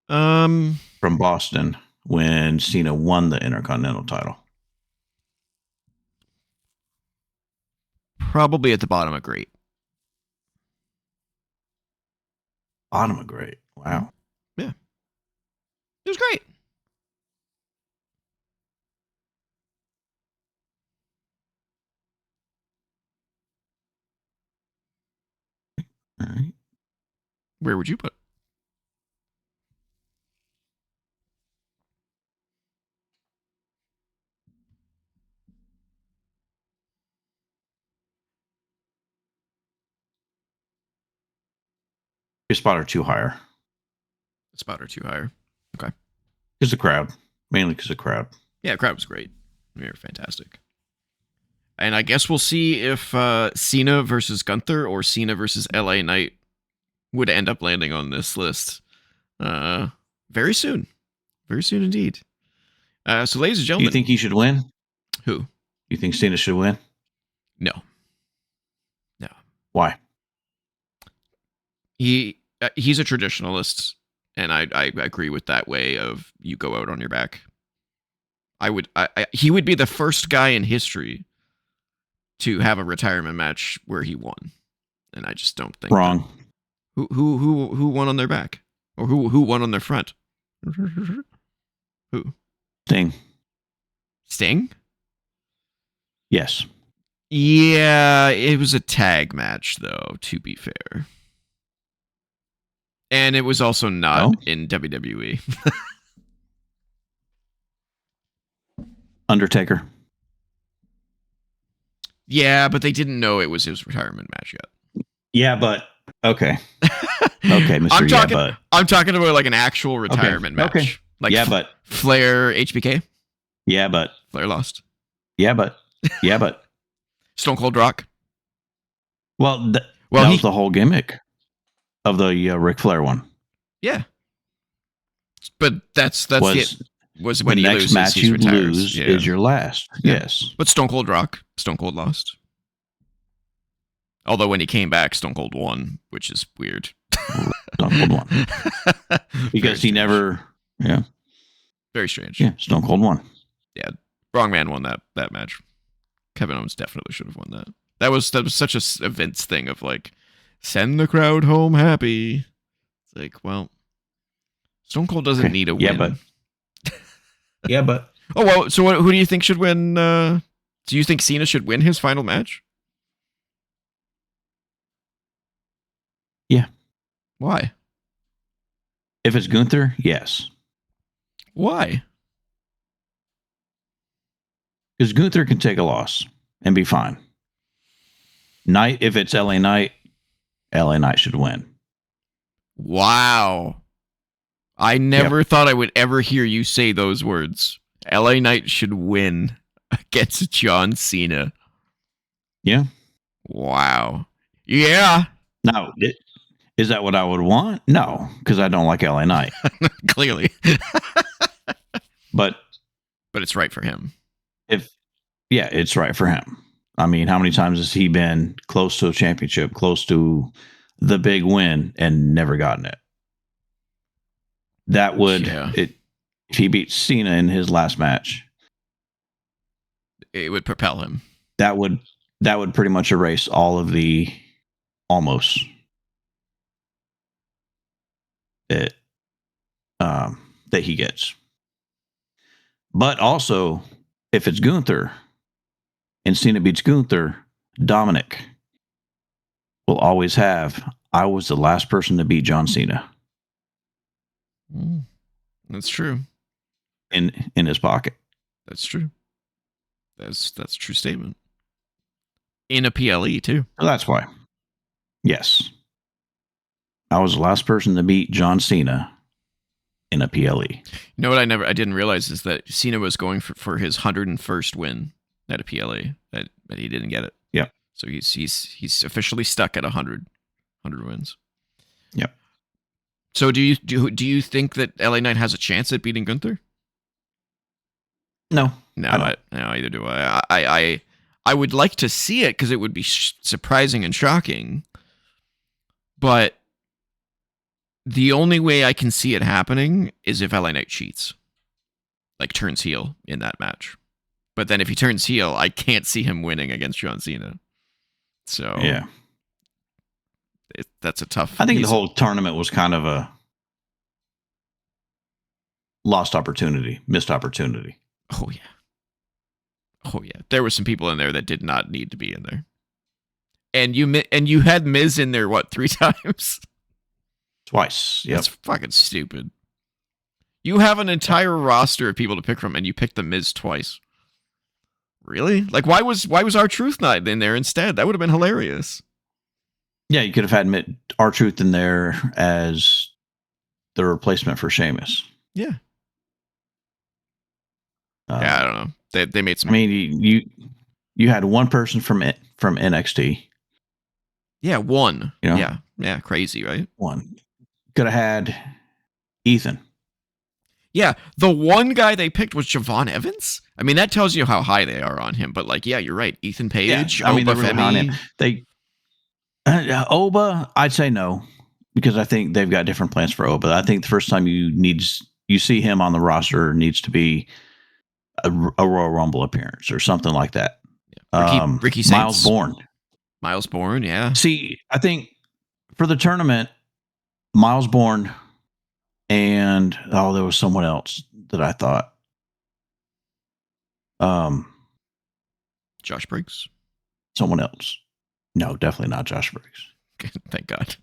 From Boston when Cena won the Intercontinental title. Probably at the bottom of great. Bottom of great. Wow. Yeah. It was great. All right. Where would you put? A spot or two higher. A spot or two higher. Okay. Because the crowd. Mainly because the crowd. Yeah, the crowd was great. They were fantastic. And I guess we'll see if Cena versus Gunther or Cena versus LA Knight would end up landing on this list very soon. Very soon indeed. So, ladies and gentlemen. Do you think he should win? Who? You think Cena should win? No. Why? He's a traditionalist, and I agree with that way of you go out on your back. He would be the first guy in history to have a retirement match where he won, and I just don't think wrong. Who won on their back, or who won on their front? Who? Sting? Yes. Yeah, it was a tag match, though, to be fair. And it was also not in WWE. Undertaker. Yeah, but they didn't know it was his retirement match yet. Yeah, but okay. Okay, Mr. I'm talking about like an actual retirement match. Okay. Like but Flair HBK? Yeah, but Flair lost. Yeah, but Stone Cold Rock? Well, that was the whole gimmick of the Ric Flair one. Yeah. But that's was when the he next loses, match you lose is your last. Yeah. Yes. But Stone Cold lost. Although when he came back, Stone Cold won, which is weird. Stone Cold won. Because he never, Very strange. Yeah, Stone Cold won. Yeah, wrong man won that match. Kevin Owens definitely should have won that. That was such a Vince thing of like, send the crowd home happy. It's like, well, Stone Cold doesn't need a win. Yeah, but. Oh, well, so who do you think should win? Do you think Cena should win his final match? Yeah. Why? If it's Gunther, yes. Why? Because Gunther can take a loss and be fine. Knight, if it's LA Knight should win. Wow. I never thought I would ever hear you say those words. LA Knight should win against John Cena. Yeah. Wow. Yeah. Now, is that what I would want? No, because I don't like LA Knight. Clearly. But it's right for him. It's right for him. I mean, how many times has he been close to a championship, close to the big win, and never gotten it? That would, if he beats Cena in his last match, it would propel him. That would pretty much erase all of the almost that he gets. But also, if it's Gunther and Cena beats Gunther, Dominic will always have, I was the last person to beat John Cena. That's true. In his pocket. That's true. That's a true statement. In a PLE too. So that's why. Yes. I was the last person to beat John Cena in a PLE. You know what I didn't realize is that Cena was going for his 101st win at a PLE, but he didn't get it. Yeah. So he's officially stuck at 100 wins. Yep. So do you think that LA Knight has a chance at beating Gunther? No. No, either do I. I would like to see it because it would be surprising and shocking. But the only way I can see it happening is if LA Knight cheats. Like turns heel in that match. But then if he turns heel, I can't see him winning against John Cena. So yeah. That's a tough. I think the whole tournament was kind of a missed opportunity. Oh yeah. There were some people in there that did not need to be in there. And you had Miz in there 3 times? Twice. Yep. That's fucking stupid. You have an entire roster of people to pick from, and you picked the Miz twice. Really? Like, why was R-Truth not in there instead? That would have been hilarious. Yeah, you could have had R-Truth in there as the replacement for Sheamus. Yeah. I don't know. They made some. I mean, you had one person from NXT. Yeah, one. You know? Yeah, crazy, right? One. Could have had Ethan. Yeah, the one guy they picked was Javon Evans. I mean, that tells you how high they are on him. But like, yeah, you're right. Ethan Page, I mean, Oba they're really high on him. Oba, I'd say no, because I think they've got different plans for Oba. I think the first time you see him on the roster needs to be a Royal Rumble appearance or something like that. Ricky Saints. Miles Bourne, yeah. See, I think for the tournament, Miles Bourne and there was someone else that I thought. Josh Briggs. Someone else. No, definitely not Josh Briggs. Thank God.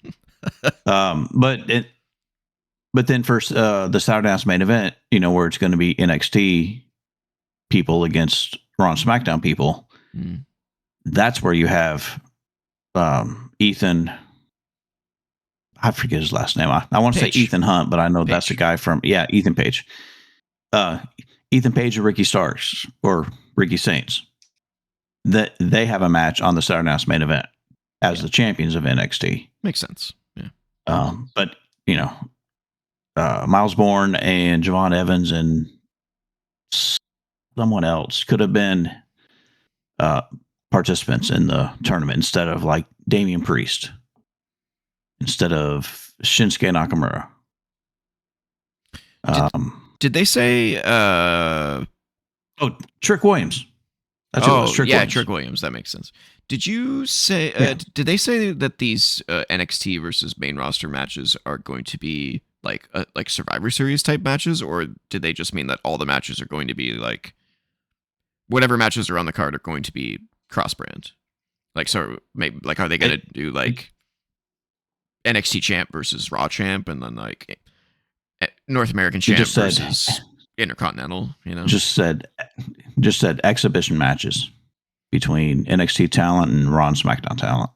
But then first the Saturday Night's main event, where it's going to be NXT people against Raw and SmackDown people. That's where you have Ethan. I forget his last name. I want to say Ethan Hunt, but I know that's the guy from Ethan Page. Ethan Page and Ricky Starks or Ricky Saints. That they have a match on the Saturday Night's main event as the champions of NXT. Makes sense. Yeah. But Miles Bourne and Javon Evans and someone else could have been participants in the tournament instead of like Damian Priest, instead of Shinsuke Nakamura. Did they say? Trick Williams. That's Trick Williams. Trick Williams. That makes sense. Did you say? Did they say that these NXT versus main roster matches are going to be like Survivor Series type matches, or did they just mean that all the matches are going to be like whatever matches are on the card are going to be cross brand? Like, so maybe like are they going to do like NXT champ versus Raw champ, and then like North American champ versus Intercontinental? Just said exhibition matches between NXT talent and Raw and SmackDown talent.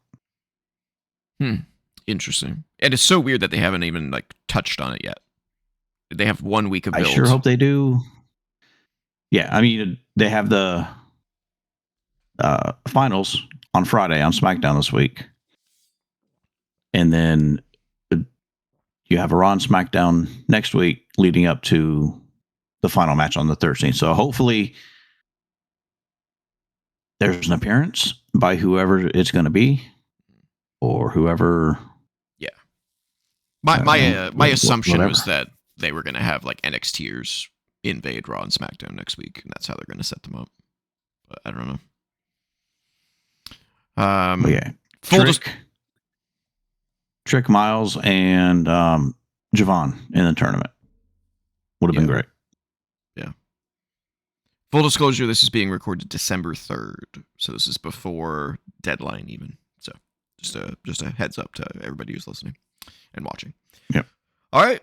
Interesting. And it's so weird that they haven't even like touched on it yet. They have 1 week of build. I sure hope they do. Yeah, I mean, they have the finals on Friday on SmackDown this week. And then you have a Raw and SmackDown next week leading up to the final match on the 13th. So hopefully there's an appearance by whoever it's going to be or whoever. Yeah. My assumption was that they were going to have like NXTers invade Raw and SmackDown next week, and that's how they're going to set them up. But I don't know. Trick Miles and Javon in the tournament would have been great. Yeah. Full disclosure, this is being recorded December 3rd, so this is before deadline even. So just a heads up to everybody who's listening and watching. Yep. All right.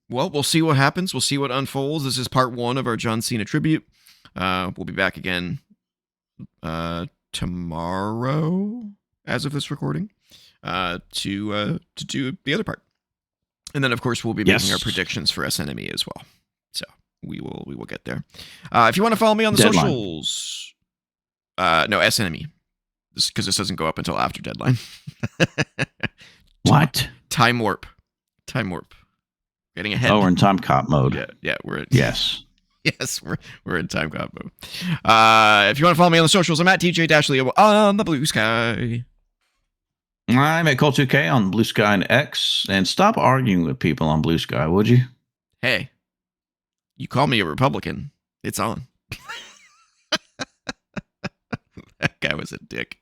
Well, we'll see what happens. We'll see what unfolds. This is part 1 of our John Cena tribute. We'll be back again tomorrow, as of this recording, to do the other part. And then, of course, we'll be making our predictions for SNME as well. So we will get there. If you want to follow me on the socials, no, SNME, because this doesn't go up until after deadline. What? Time warp. Getting ahead. Oh, we're in time cop mode. Yeah, we're yes. Yes, we're in time cop mode. If you want to follow me on the socials, I'm at DJ Dashley on the BlueSky. I'm at Cole2K on BlueSky and X. And stop arguing with people on BlueSky, would you? Hey, you call me a Republican. It's on. That guy was a dick.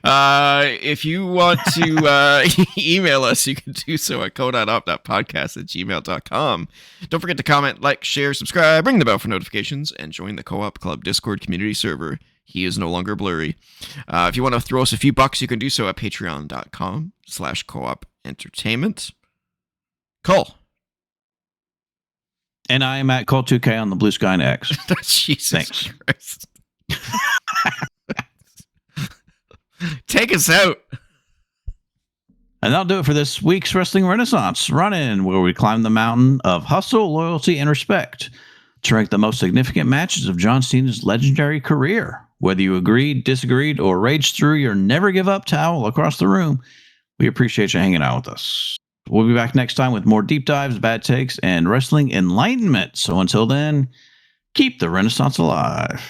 If you want to email us, you can do so at co.op.podcast@gmail.com. Don't forget to comment, like, share, subscribe, ring the bell for notifications, and join the Co-op Club Discord community server. He is no longer blurry. If you want to throw us a few bucks, you can do so at patreon.com/co-op entertainment. Cole. And I am at Cole2K on the BlueSky and X. Jesus Thanks. Christ. Take us out. And that'll do it for this week's Wrestling Renaissance Run In, where we climb the mountain of hustle, loyalty, and respect to rank the most significant matches of John Cena's legendary career. Whether you agreed, disagreed, or raged through your never give up towel across the room, we appreciate you hanging out with us. We'll be back next time with more deep dives, bad takes, and wrestling enlightenment. So until then, keep the Renaissance alive.